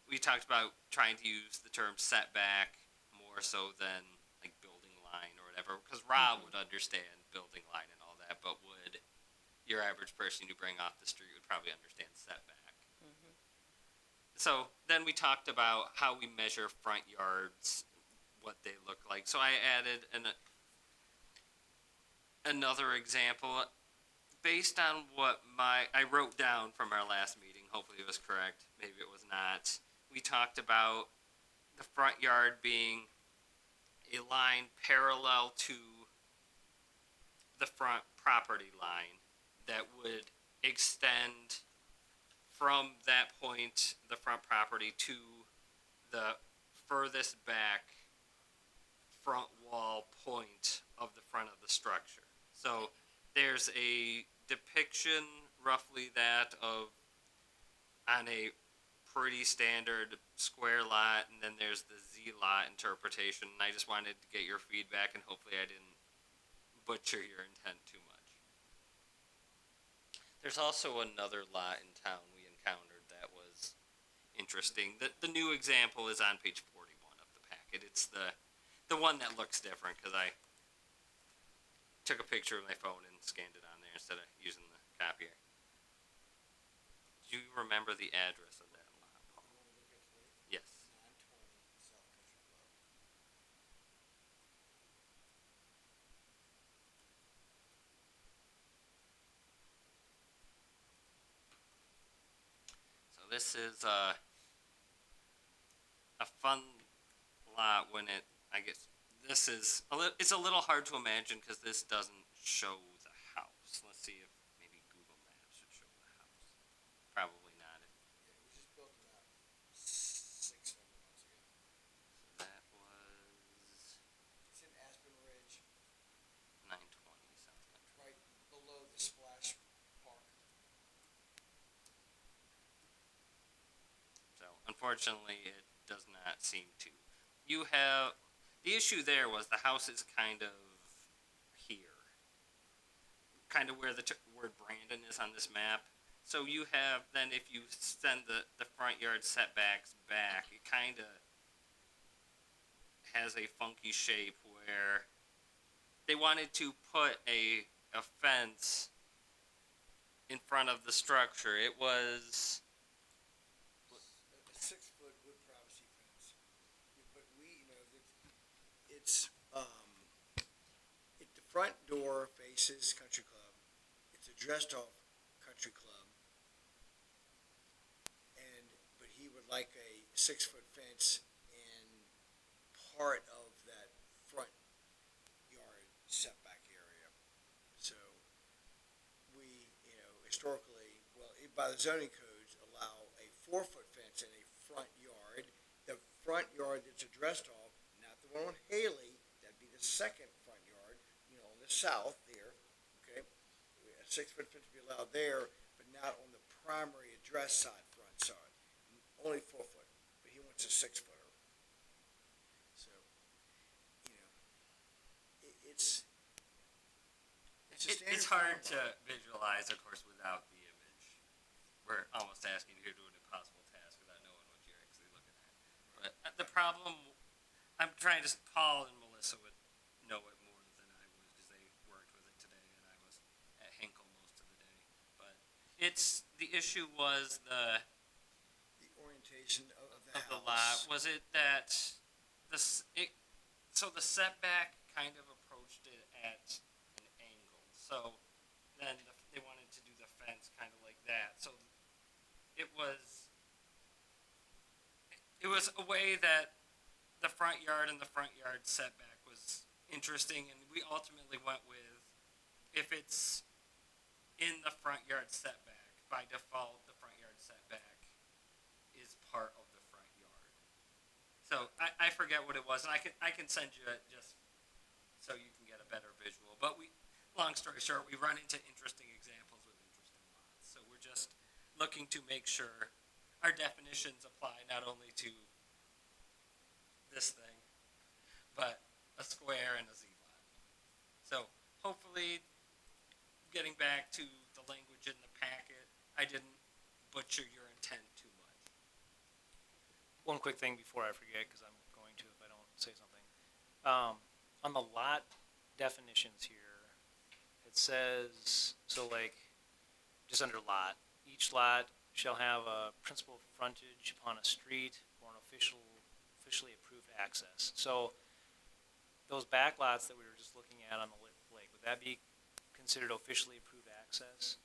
We talked about trying to use the term setback more so than like building line or whatever, because Rob would understand building line and all that, but would your average person you bring off the street would probably understand setback. Mhm. So then we talked about how we measure front yards, what they look like. So I added another example based on what I wrote down from our last meeting. Hopefully it was correct. Maybe it was not. We talked about the front yard being a line parallel to the front property line that would extend from that point, the front property, to the furthest back front wall point of the front of the structure. So there's a depiction roughly that of on a pretty standard square lot, and then there's the Z lot interpretation. And I just wanted to get your feedback, and hopefully I didn't butcher your intent too much. There's also another lot in town we encountered that was interesting. The new example is on page 41 of the packet. It's the the one that looks different, cause I took a picture with my phone and scanned it on there instead of using the copier. Do you remember the address of that lot, Paul? You wanna look at today? Yes. 920 South Country Club. So this is a fun lot when it, I guess, this is, it's a little hard to imagine because this doesn't show the house. Let's see if maybe Google Maps should show the house. Probably not. Yeah, it was just built about 6-7 months ago. So that was It's in Aspen Ridge, 920 South Country. right below the splash park. So unfortunately, it does not seem to. You have, the issue there was the house is kind of here. Kind of where the word Brandon is on this map. So you have, then if you send the front yard setbacks back, it kind of has a funky shape where they wanted to put a fence in front of the structure. It was, A 6-foot wood privacy fence. Yeah, but we, it's, the front door faces Country Club. It's a dressed off country club. But he would like a 6-foot fence in part of that front yard setback area. So we, historically, by the zoning codes, allow a 4-foot fence in a front yard. The front yard that's addressed off, not the one on Haley, that'd be the second front yard, on the south here, okay? A 6-foot fence would be allowed there, but not on the primary address side, front side. Only 4-foot, but he wants a 6-footer. So, it's a standard. it's hard to farm lot. visualize, of course, without the image. We're almost asking you to do an impossible task without knowing what you're actually looking at. But the problem, I'm trying to, Paul and Melissa would know it more than I would because they worked with it today and I was at Hinkle most of the day. But the issue was the Orientation of the of the house. lot. Was it that so the setback kind of approached it at an angle. So then they wanted to do the fence kind of like that. So it was a way that the front yard and the front yard setback was interesting, and we ultimately went with if it's in the front yard setback, by default the front yard setback is part of the front yard. So I forget what it was, and I can send you it just so you can get a better visual. But long story short, we run into interesting examples with interesting lots. So we're just looking to make sure our definitions apply not only to this thing, but a square and a Z-lot. So hopefully, getting back to the language in the packet, I didn't butcher your intent too much. One quick thing before I forget, because I'm going to if I don't say something. On the lot definitions here, it says, so like, just under lot, each lot shall have a principal frontage upon a street or an officially approved access. So those back lots that we were just looking at on the lake, would that be considered officially approved access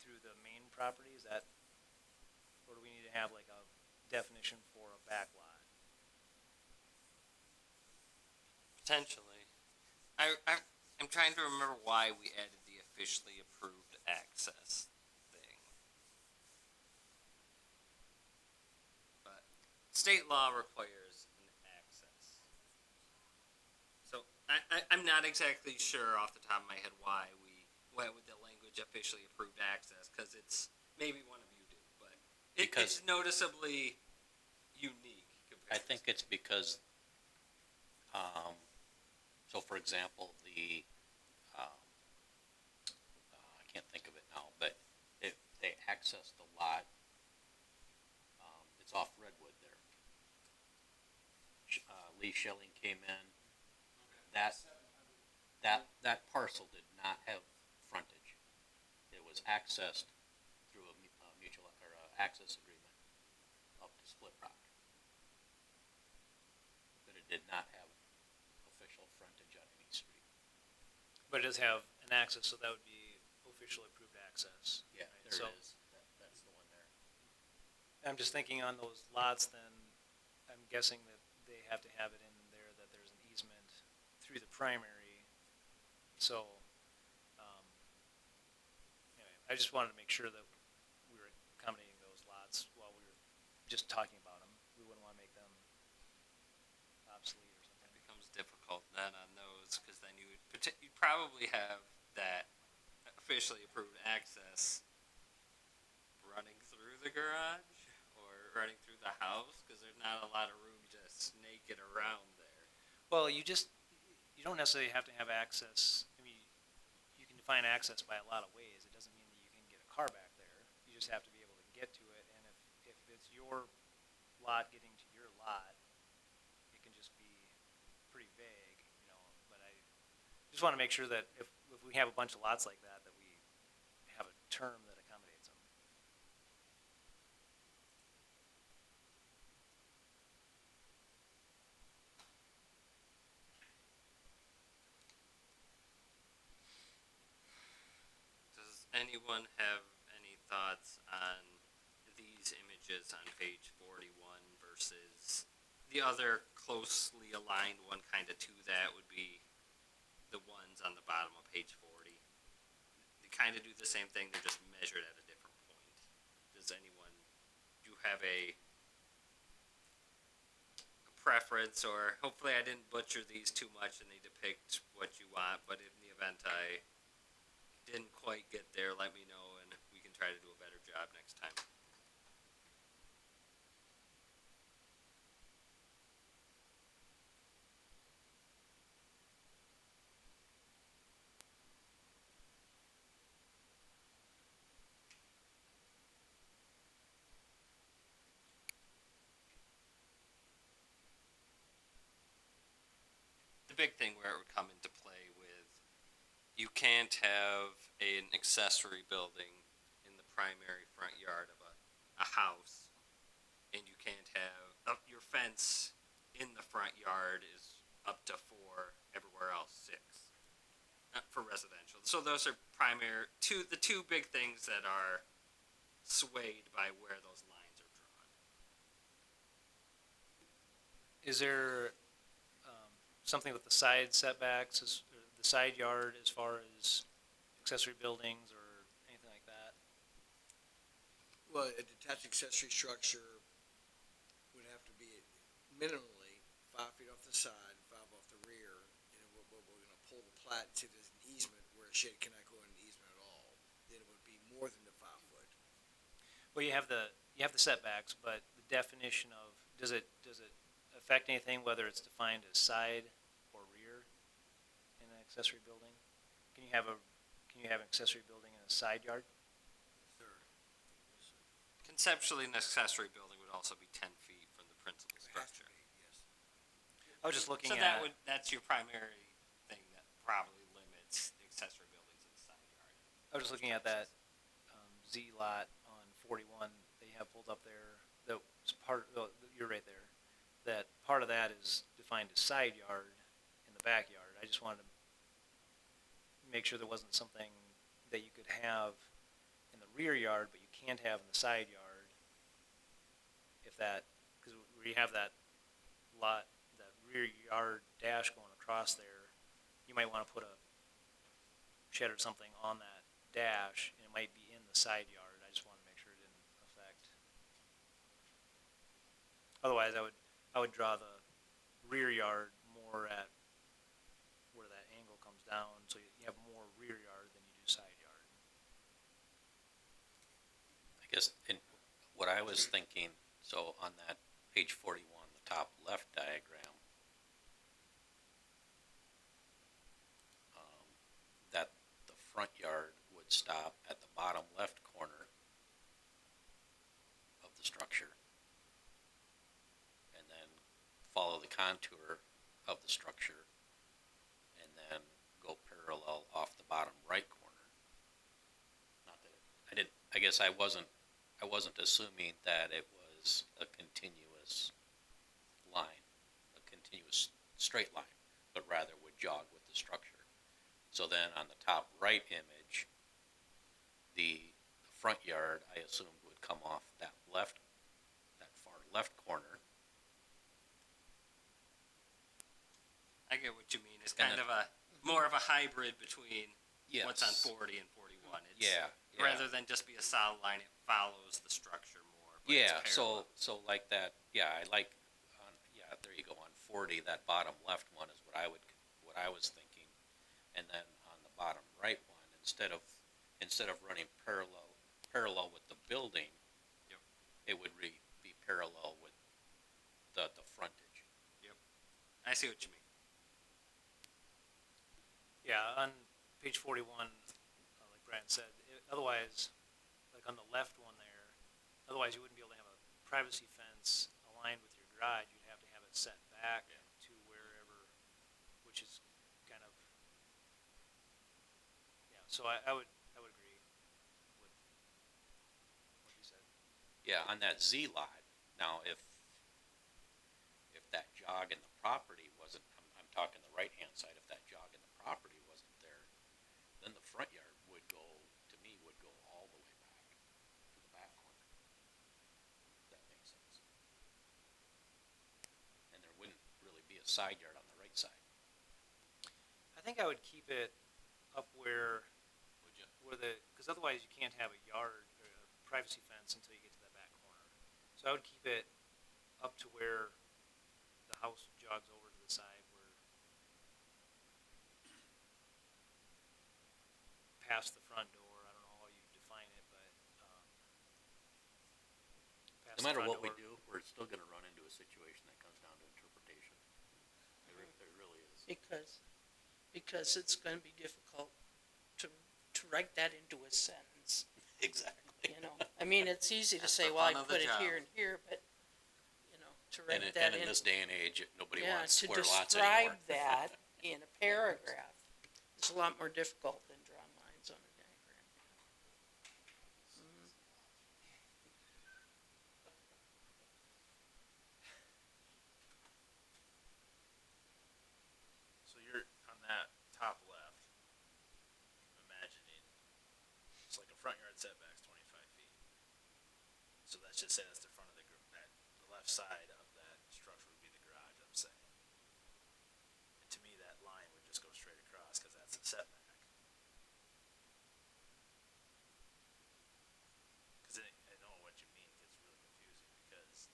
through the main property? Is that, or do we need to have like a definition for a back lot? Potentially. I'm trying to remember why we added the officially approved access thing. But state law requires an access. So I'm not exactly sure off the top of my head why we went with the language officially approved access, because it's, maybe one of you do, but it's noticeably unique compared I think it's because, so for example, I can't think of it now, but if they access the lot, it's off Redwood there. Lee Schilling came in, that parcel did not have frontage. It was accessed through a mutual, or a access agreement up to Split Rock. But it did not have official frontage on any street. But it does have an access, so that would be officially approved access. Yeah, right? there So it is. That's the one there. I'm just thinking on those lots, then, I'm guessing that they have to have it in there that there's an easement through the primary. So, anyway, I just wanted to make sure that we were accommodating those lots while we were just talking about them. We wouldn't want to make them obsolete or something. It becomes difficult then on those, because then you'd probably have that officially approved access running through the garage or running through the house, because there's not a lot of room to snake it around there. Well, you don't necessarily have to have access. I mean, you can define access by a lot of ways. It doesn't mean that you can get a car back there. You just have to be able to get to it. And if it's your lot getting to your lot, it can just be pretty vague, but I just want to make sure that if we have a bunch of lots like that, that we have a term that accommodates them. Does anyone have any thoughts on these images on page 41 versus the other closely aligned one kind of to that would be the ones on the bottom of page 40? They kind of do the same thing, they're just measured at a different point. Does anyone, do you have a preference, or hopefully I didn't butcher these too much and they depict what you want, but in the event I didn't quite get there, let me know and we can try to do a better job next time. The big thing where it would come into play with, you can't have an accessory building in the primary front yard of a house, and you can't have your fence in the front yard is up to 4, everywhere else 6 for residential. So those are the two big things that are swayed by where those lines are drawn. Is there something with the side setbacks, or the side yard as far as accessory buildings or anything like that? Well, a detached accessory structure would have to be minimally 5 feet off the side, 5 off the rear, and we're gonna pull the plat and see if there's an easement where a shed cannot go in an easement at all, then it would be more than the 5 foot. Well, you have the setbacks, but the definition of, does it affect anything whether it's defined as side or rear in an accessory building? Can you have an accessory building in a side yard? Conceptually, an accessory building would also be 10 feet from the principal It has to structure. be, yes. I was just looking So at. that's your primary thing that probably limits accessory buildings in the side yard. I was just looking at that Z lot on 41 that you have pulled up there. That was you're right there. That part of that is defined as side yard in the backyard. I just wanted to make sure there wasn't something that you could have in the rear yard, but you can't have in the side yard. Because where you have that lot, that rear yard dash going across there, you might want to put a shed or something on that dash, and it might be in the side yard. I just wanted to make sure it didn't affect. Otherwise, I would draw the rear yard more at where that angle comes down, so you have more rear yard than you do side yard. I guess in what I was thinking, so on that page 41, the top left diagram, that the front yard would stop at the bottom left corner of the structure and then follow the contour of the structure and then go parallel off the bottom right corner. Not that I didn't. I guess I wasn't assuming that it was a continuous line, a continuous straight line, but rather would jog with the structure. So then on the top right image, the front yard, I assumed, would come off that far left corner. I get what you mean. It's And kind then- of a more of a hybrid between Yes. what's on 40 and 41. It's, Yeah. Rather than just be a solid line, it follows the structure more. But it's Yeah, parallel. so like that, yeah, I like, there you go, on 40, that bottom left one is what I was thinking. And then on the bottom right one, instead of running parallel with the building, Yep. it would be parallel with the frontage. I see what you mean. Yeah, on page 41, like Brian said, otherwise, like on the left one there, otherwise you wouldn't be able to have a privacy fence aligned with your garage. You'd have to have it set back to wherever, which is kind of, yeah. So I would agree with what you said. Yeah, on that Z lot, now if that jog in the property wasn't, I'm talking the right-hand side, if that jog in the property wasn't there, then the front yard would go all the way back to the back corner. If that makes sense. And there wouldn't really be a side yard on the right side, I think I would keep it up where would you? because otherwise you can't have a yard or a privacy fence until you get to that back corner. So I would keep it up to where the house jogs over to the side where past the front door. I don't know how you define it, but past No matter the front what we door. do, we're still gonna run into a situation that comes down to interpretation. It really is. Because it's gonna be difficult to write that into a sentence, Exactly. you know? I mean, it's easy to That's say, the well, I fun of the put it job. here and here, but, you know, to And, write that in in. this day and age, nobody Yeah, wants to square lots anymore. describe that in a paragraph is a lot more difficult than drawing lines on a diagram. So you're on that top left, imagining it's like a front yard setback's 25 feet. So let's just say that's the front of the left side of that structure would be the garage, I'm saying. And to me, that line would just go straight across because that's the setback. Because I know what you mean gets really confusing because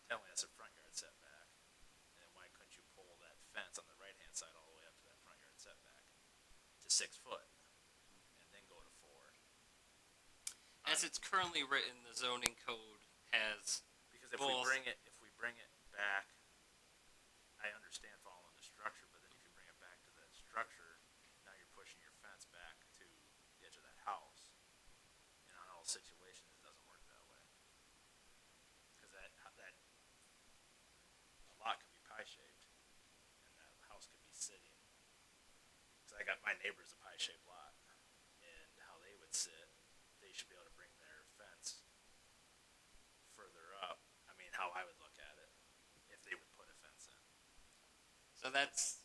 technically that's a front yard setback. And then why couldn't you pull that fence on the right-hand side all the way up to that front yard setback to 6 foot and then go to 4? As it's currently written, the zoning code has Because if both. we bring it back, I understand following the structure, but then if you bring it back to that structure, now you're pushing your fence back to the edge of that house. And on all situations, it doesn't work that way. Because that a lot could be pie-shaped, and that house could be sitting. Because I got my neighbor's a pie-shaped lot, and how they would sit, they should be able to bring their fence further up. I mean, how I would look at it, if they would put a fence in. So that's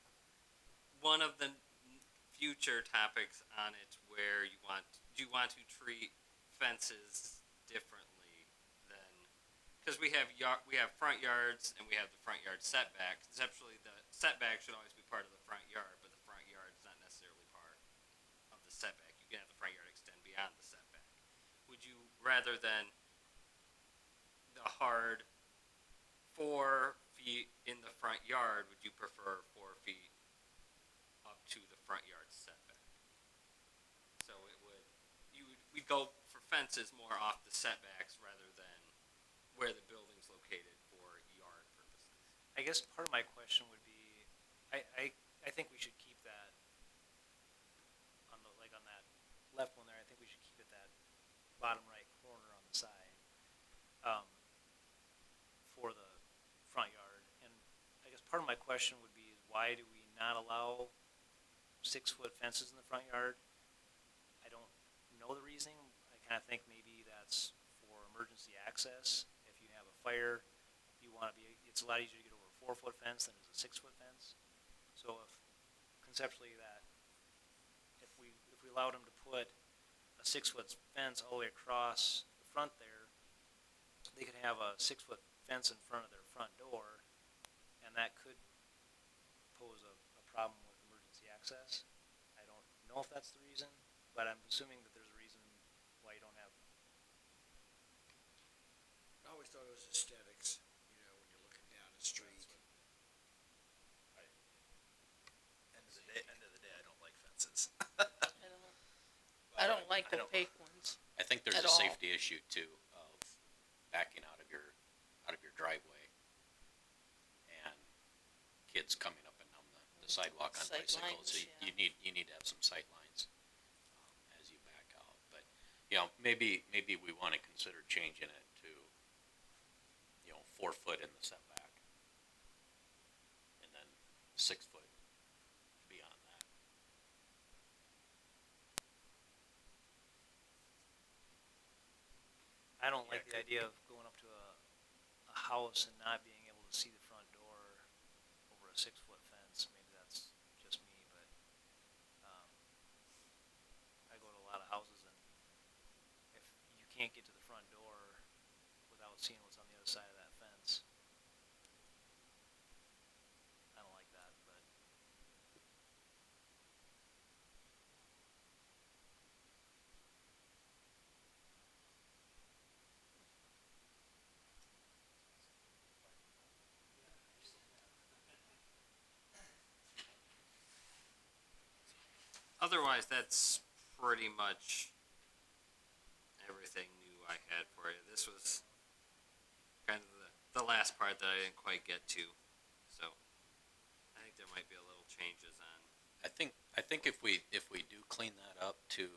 one of the future topics on it where do you want to treat fences differently than, because we have front yards and we have the front yard setback. Conceptually, the setback should always be part of the front yard, but the front yard is not necessarily part of the setback. You can have the front yard extend beyond the setback. Would you, rather than the hard 4 feet in the front yard, would you prefer 4 feet up to the front yard setback? So we'd go for fences more off the setbacks rather than where the building's located for yard purposes. I guess part of my question would be, I think we should keep that on that left one there. I think we should keep it that bottom right corner on the side for the front yard. And part of my question would be, is why do we not allow 6-foot fences in the front yard? I don't know the reasoning. I kind of think maybe that's for emergency access. If you have a fire, you want to be, it's a lot easier to get over a 4-foot fence than it is a 6-foot fence. So if conceptually that, if we allowed them to put a 6-foot fence all the way across the front there, they could have a 6-foot fence in front of their front door, and that could pose a problem with emergency access. I don't know if that's the reason, but I'm assuming that there's a reason why you don't have. I always thought it was aesthetics, you know, when you're looking down the street. End of the day, I don't like fences. I don't like I don't- opaque ones. I think there's At a all. safety issue too of backing out of your driveway and kids coming up and down the sidewalk on Sight bicycles. So lines, you need to have some sight lines as you back out. But you know, maybe we want to consider changing it to 4 foot in the setback, and then 6 foot beyond that. I don't like the idea of going up to a house and not being able to see the front door over a 6-foot fence. Maybe that's just me, but I go to a lot of houses, and if you can't get to the front door without seeing what's on the other side of that fence, I don't like that. But Otherwise, that's pretty much everything new I had for you. This was kind of the last part that I didn't quite get to. So I think there might be a little changes on. I think if we do clean that up to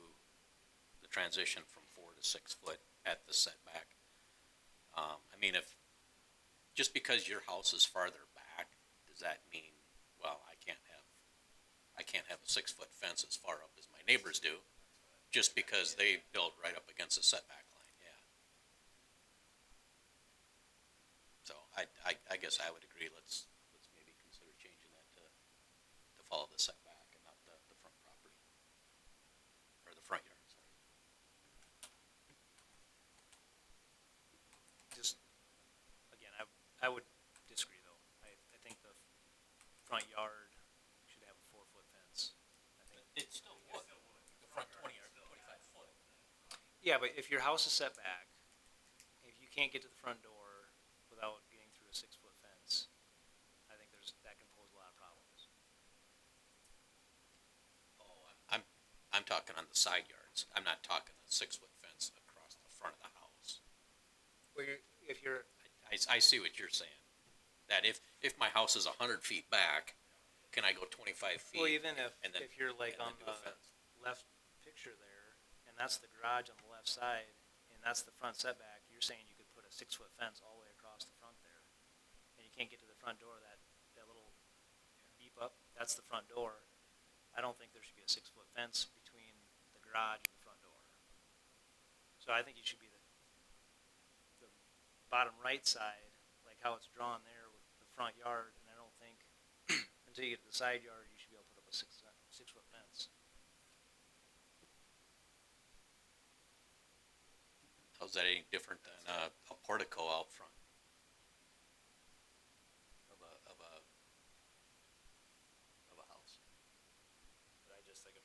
the transition from 4 to 6 foot at the setback, I mean, if just because your house is farther back, does that mean, well, I can't have a 6-foot fence as far up as my neighbors do, just because they built right up against the setback line? Yeah. So I guess I would agree. Let's maybe consider changing that to follow the setback and not the front property or the front yard. Sorry. just, again, I would disagree, though. I think the front yard should have a 4-foot fence. I think. It still would. The front 20 or 25 foot. Yeah, but if your house is set back, if you can't get to the front door without getting through a 6-foot fence, I think that can pose a lot of problems. Oh, I'm talking on the side yards. I'm not talking a 6-foot fence across the front of the house. If you're, I see what you're saying. That if my house is 100 feet back, can I go 25 feet? well, even and then- if you're like and on then do a the fence? left picture there, and that's the garage on the left side, and that's the front setback, you're saying you could put a 6-foot fence all the way across the front there, and you can't get to the front door, that little beep up, that's the front door. I don't think there should be a 6-foot fence between the garage and the front door. So I think you should be the bottom right side, like how it's drawn there with the front yard, and I don't think until you get to the side yard, you should be able to put up a 6-foot fence. How's that any different than a portico out front of a house? But I just think I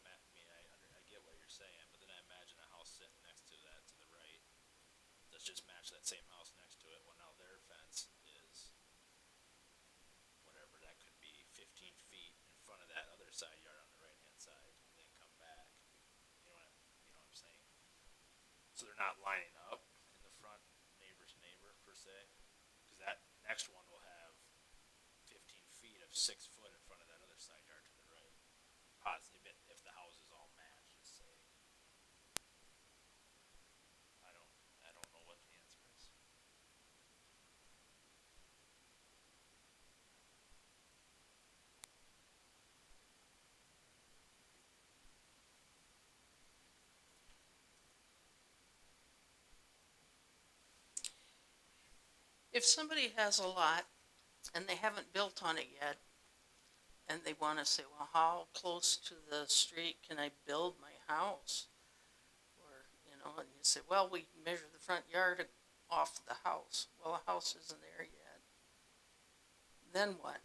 get what you're saying, but then I imagine a house sitting next to that to the right. Let's just match that same house next to it. Well, now their fence is whatever that could be, 15 feet in front of that other side yard on the right hand side, and then come back. You know what I'm saying? So they're not lining up in the front neighbor to neighbor per se, because that next one will have 15 feet of 6 foot in front of that other side yard to the right. Positive if the houses all match, just say. I don't know what the answer is. If somebody has a lot and they haven't built on it yet, and they wanna say, well, how close to the street can I build my house? Or, and you say, well, we measure the front yard off the house. Well, the house isn't there yet. Then what?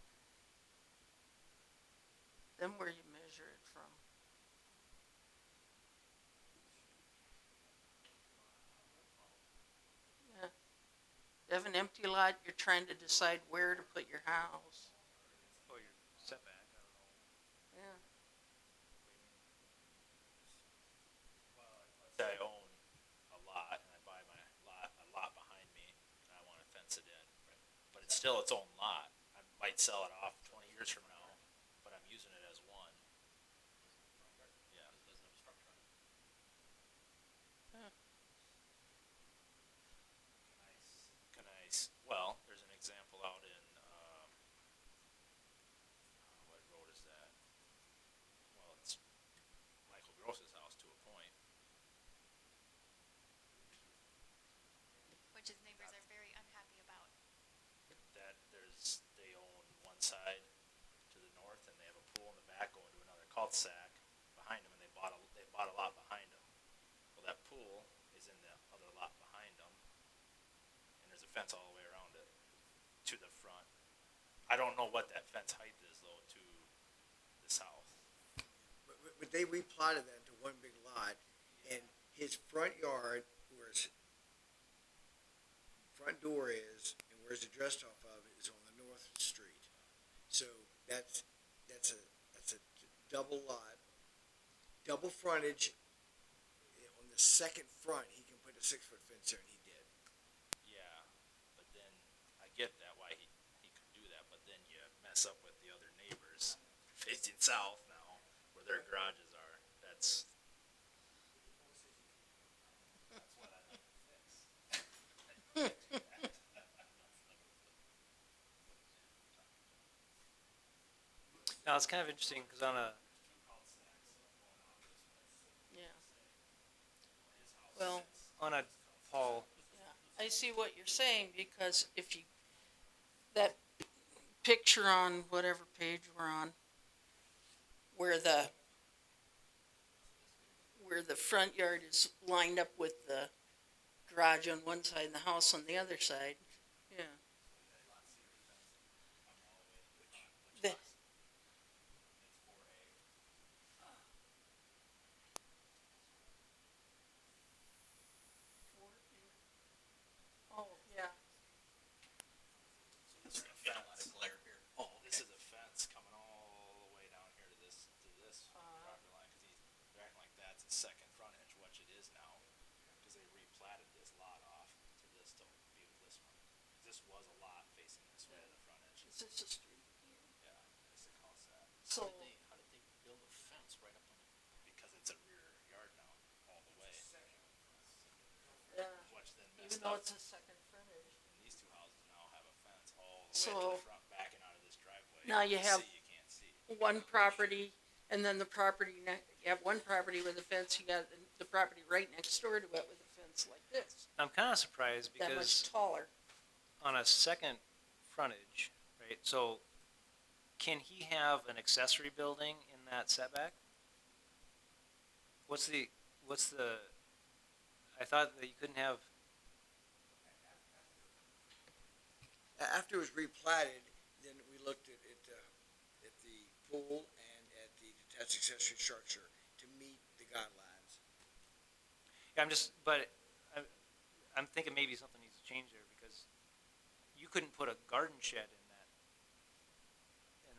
Then where you measure it from? Yeah. You have an empty lot, you're trying to decide where to put your house. Oh, your setback, I don't know. Yeah. Let's say I own a lot and I buy a lot behind me and I wanna fence it in. But it's still its own lot. I might sell it off 20 years from now, but I'm using it as one. Yeah. Well, there's an example out in, what road is that? Well, it's Michael Gross's house to a point. Which his neighbors are very unhappy about. They own one side to the north and they have a pool in the back going to another cul-de-sac behind them, and they bought a lot behind them. Well, that pool is in the other lot behind them, and there's a fence all the way around it to the front. I don't know what that fence height is though to the south. But they replotted that into one big lot, and his front yard, where his front door is, and where it's addressed off of, is on the north street. So that's a double lot, double frontage. On the second front, he can put a 6-foot fence there, and he did. Yeah, but then I get that why he could do that, but then you mess up with the other neighbors facing south now, where their garages are. That's what I'd like to fix. Now, it's kind of interesting, cause on a, Yeah. Well, on a, Paul, yeah, I see what you're saying, because if you, that picture on whatever page we're on, where the front yard is lined up with the garage on one side and the house on the other side, yeah. The, oh, yeah. This is a fence coming all the way down here to this property line, cause they're acting like that's a second frontage, which it is now, cause they replatted this lot off to this to be with this one. This was a lot facing this way to the frontage. Is this a street? Yeah, it's a cul-de-sac. So, How did they build a fence right up on the? Because it's a rear yard now, all the way. yeah, Which then even messed though up, it's a second frontage. and these two houses now have a fence all the way So, to the front, backing out of this driveway. now you have You can't see. one property, and then the property you have one property with a fence, you got the property right next door to it with a fence like this, I'm kinda surprised that because much taller. on a second frontage, right, so can he have an accessory building in that setback? What's the, I thought that you couldn't have, After it was replatted, then we looked at the pool and at the detached accessory structure to meet the guidelines. I'm thinking maybe something needs to change there, because you couldn't put a garden shed in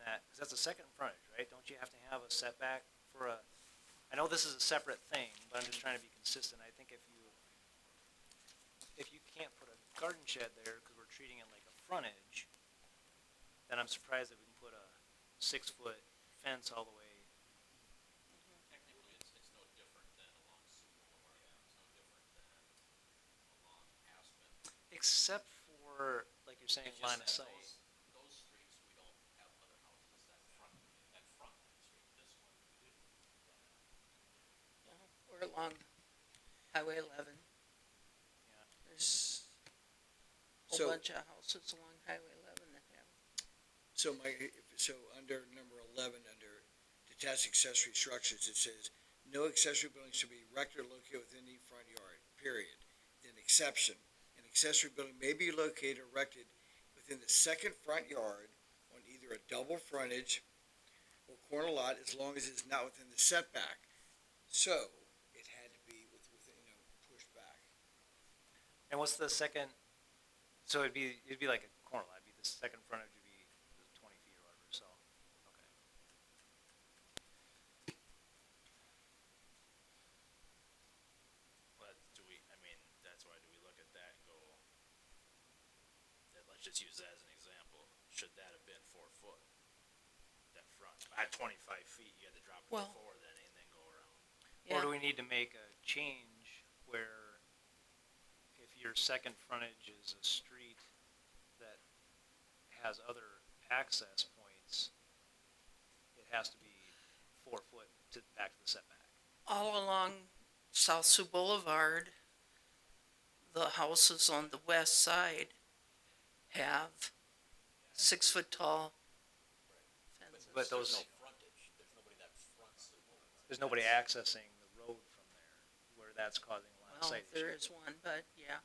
that, cause that's a second frontage, right? Don't you have to have a setback for I know this is a separate thing, but I'm just trying to be consistent. I think if you can't put a garden shed there, cause we're treating it like a frontage, then I'm surprised that we can put a 6-foot fence all the way. Technically, it's no different than along Sewell, or it's no different than along Aspen. Except for, like you're saying, It's just line of that sight. those streets, we don't have other houses that front that street. This one, we do. Or along Highway 11. Yeah. There's a whole So- bunch of houses along Highway 11 that have. So so under number 11, under detached accessory structures, it says, no accessory building should be erected or located within the front yard, period. Then exception, an accessory building may be located or erected within the second front yard on either a double frontage or corner lot as long as it's not within the setback. So, it had to be within, pushed back. And what's the second, so it'd be like a corner lot, it'd be the second frontage would be the 20 feet or whatever, so, okay. But do we, I mean, that's why, do we look at that and go, that, let's just use that as an example, should that have been 4 foot? That front, at 25 feet, you had to drop it to Well- 4 then, and then go around. Or do we need to make a change where if your second frontage is a street that has other access points, it has to be 4 foot to, back to the setback? All along South Sioux Boulevard, the houses on the west side have 6 foot tall fences. But those, frontage, there's nobody that fronts the road. there's nobody accessing the road from there, where that's causing a lot of Well, sight there issues. is one, but yeah.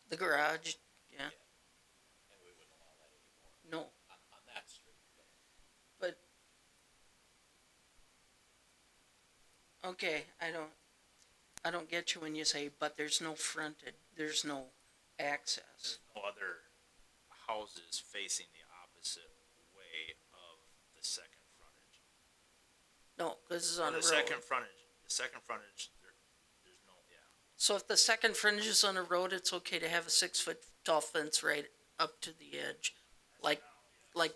The garage, yeah, And we wouldn't allow that anymore no, on that street, but. but. Okay, I don't get you when you say, but there's no fronted, there's no access. There's no other houses facing the opposite way of the second frontage. No, this is on a The road. second frontage, there's no, yeah. So if the second frontage is on a road, it's okay to have a 6 foot tall fence right up to the edge, like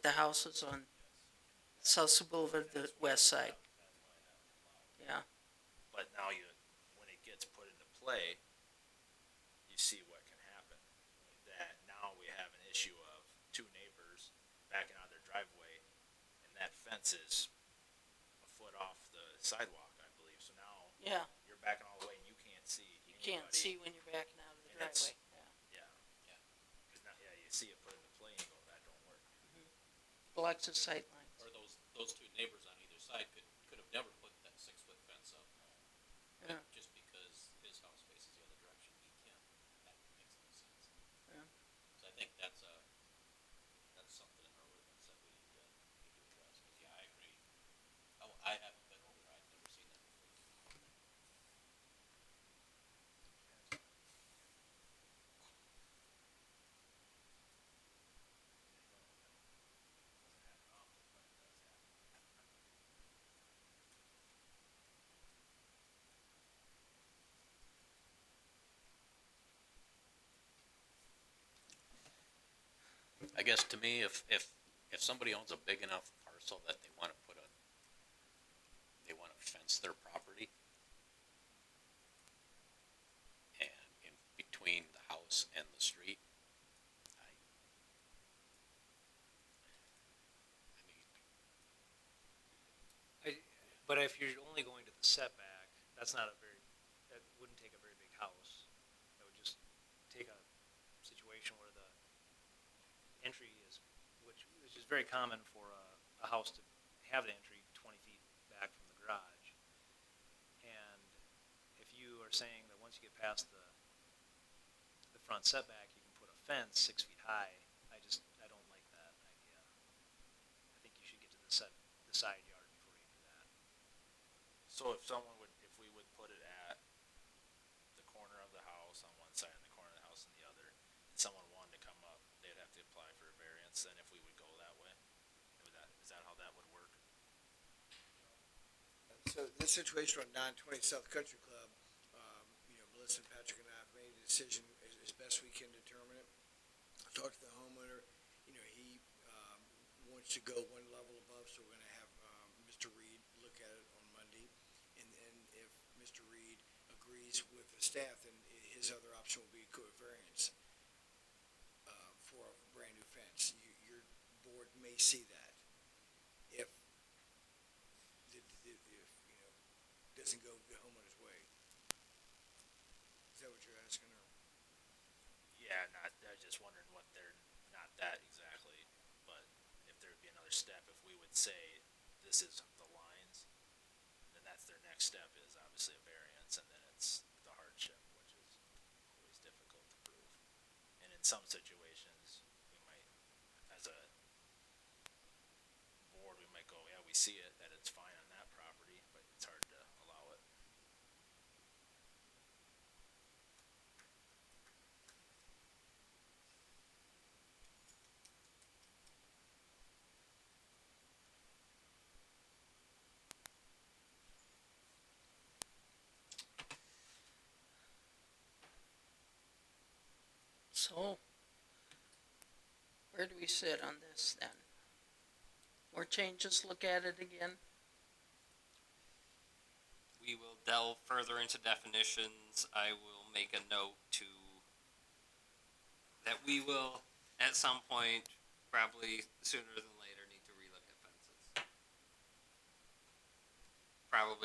the houses on South Sioux Boulevard, the west side. Yeah, But now when it gets put into play, you see what can happen. That now we have an issue of 2 neighbors backing out of their driveway, and that fence is a foot off the sidewalk, I believe. So now yeah, you're backing all the way and you can't see you can't anybody. see when you're backing out of the And that's- driveway, yeah. Yeah. Cause now, yeah, you see it put into play and you go, that don't work. Blocks of sight lines. Or those 2 neighbors on either side could have never put that 6-foot fence up. Yeah. But just because his house faces the other direction, he can. That makes no sense. Yeah. So I think that's something in our ordinance that we need to address, cause yeah, I agree. I haven't been over there, I've never seen that before. I guess to me, if somebody owns a big enough parcel that they wanna fence their property, and in between the house and the street, I mean, But if you're only going to the setback, that wouldn't take a very big house. That would just take a situation where the entry is, which is very common for a house to have the entry 20 feet back from the garage. And if you are saying that once you get past the front setback, you can put a fence 6 feet high, I don't like that idea. I think you should get to the side yard before you do that. So if we would put it at the corner of the house on one side and the corner of the house on the other, and someone wanted to come up, they'd have to apply for a variance then if we would go that way? Is that how that would work? So this situation on 920 South Country Club, Melissa and Patrick and I have made a decision as best we can determine it. Talked to the homeowner, he wants to go one level above, so we're gonna have Mr. Reed look at it on Monday. And then if Mr. Reed agrees with the staff, then his other option will be variance for a brand new fence. Your board may see that. If doesn't go the homeowner's way. Is that what you're Yeah, not, I was just wondering what they're, not that exactly, but if there would be another step, if we would say, this is the lines, then that's their next step is obviously a variance, and then it's the hardship, which is always difficult to prove. And in some situations, we might, as a board, we might go, yeah, we see it, that it's fine on that property, but it's hard to allow it. So, where do we sit on this then? More changes, look at it again? We will delve further into definitions. I will make a note to, that we will, at some point, probably sooner than later, need to relook at fences. Probably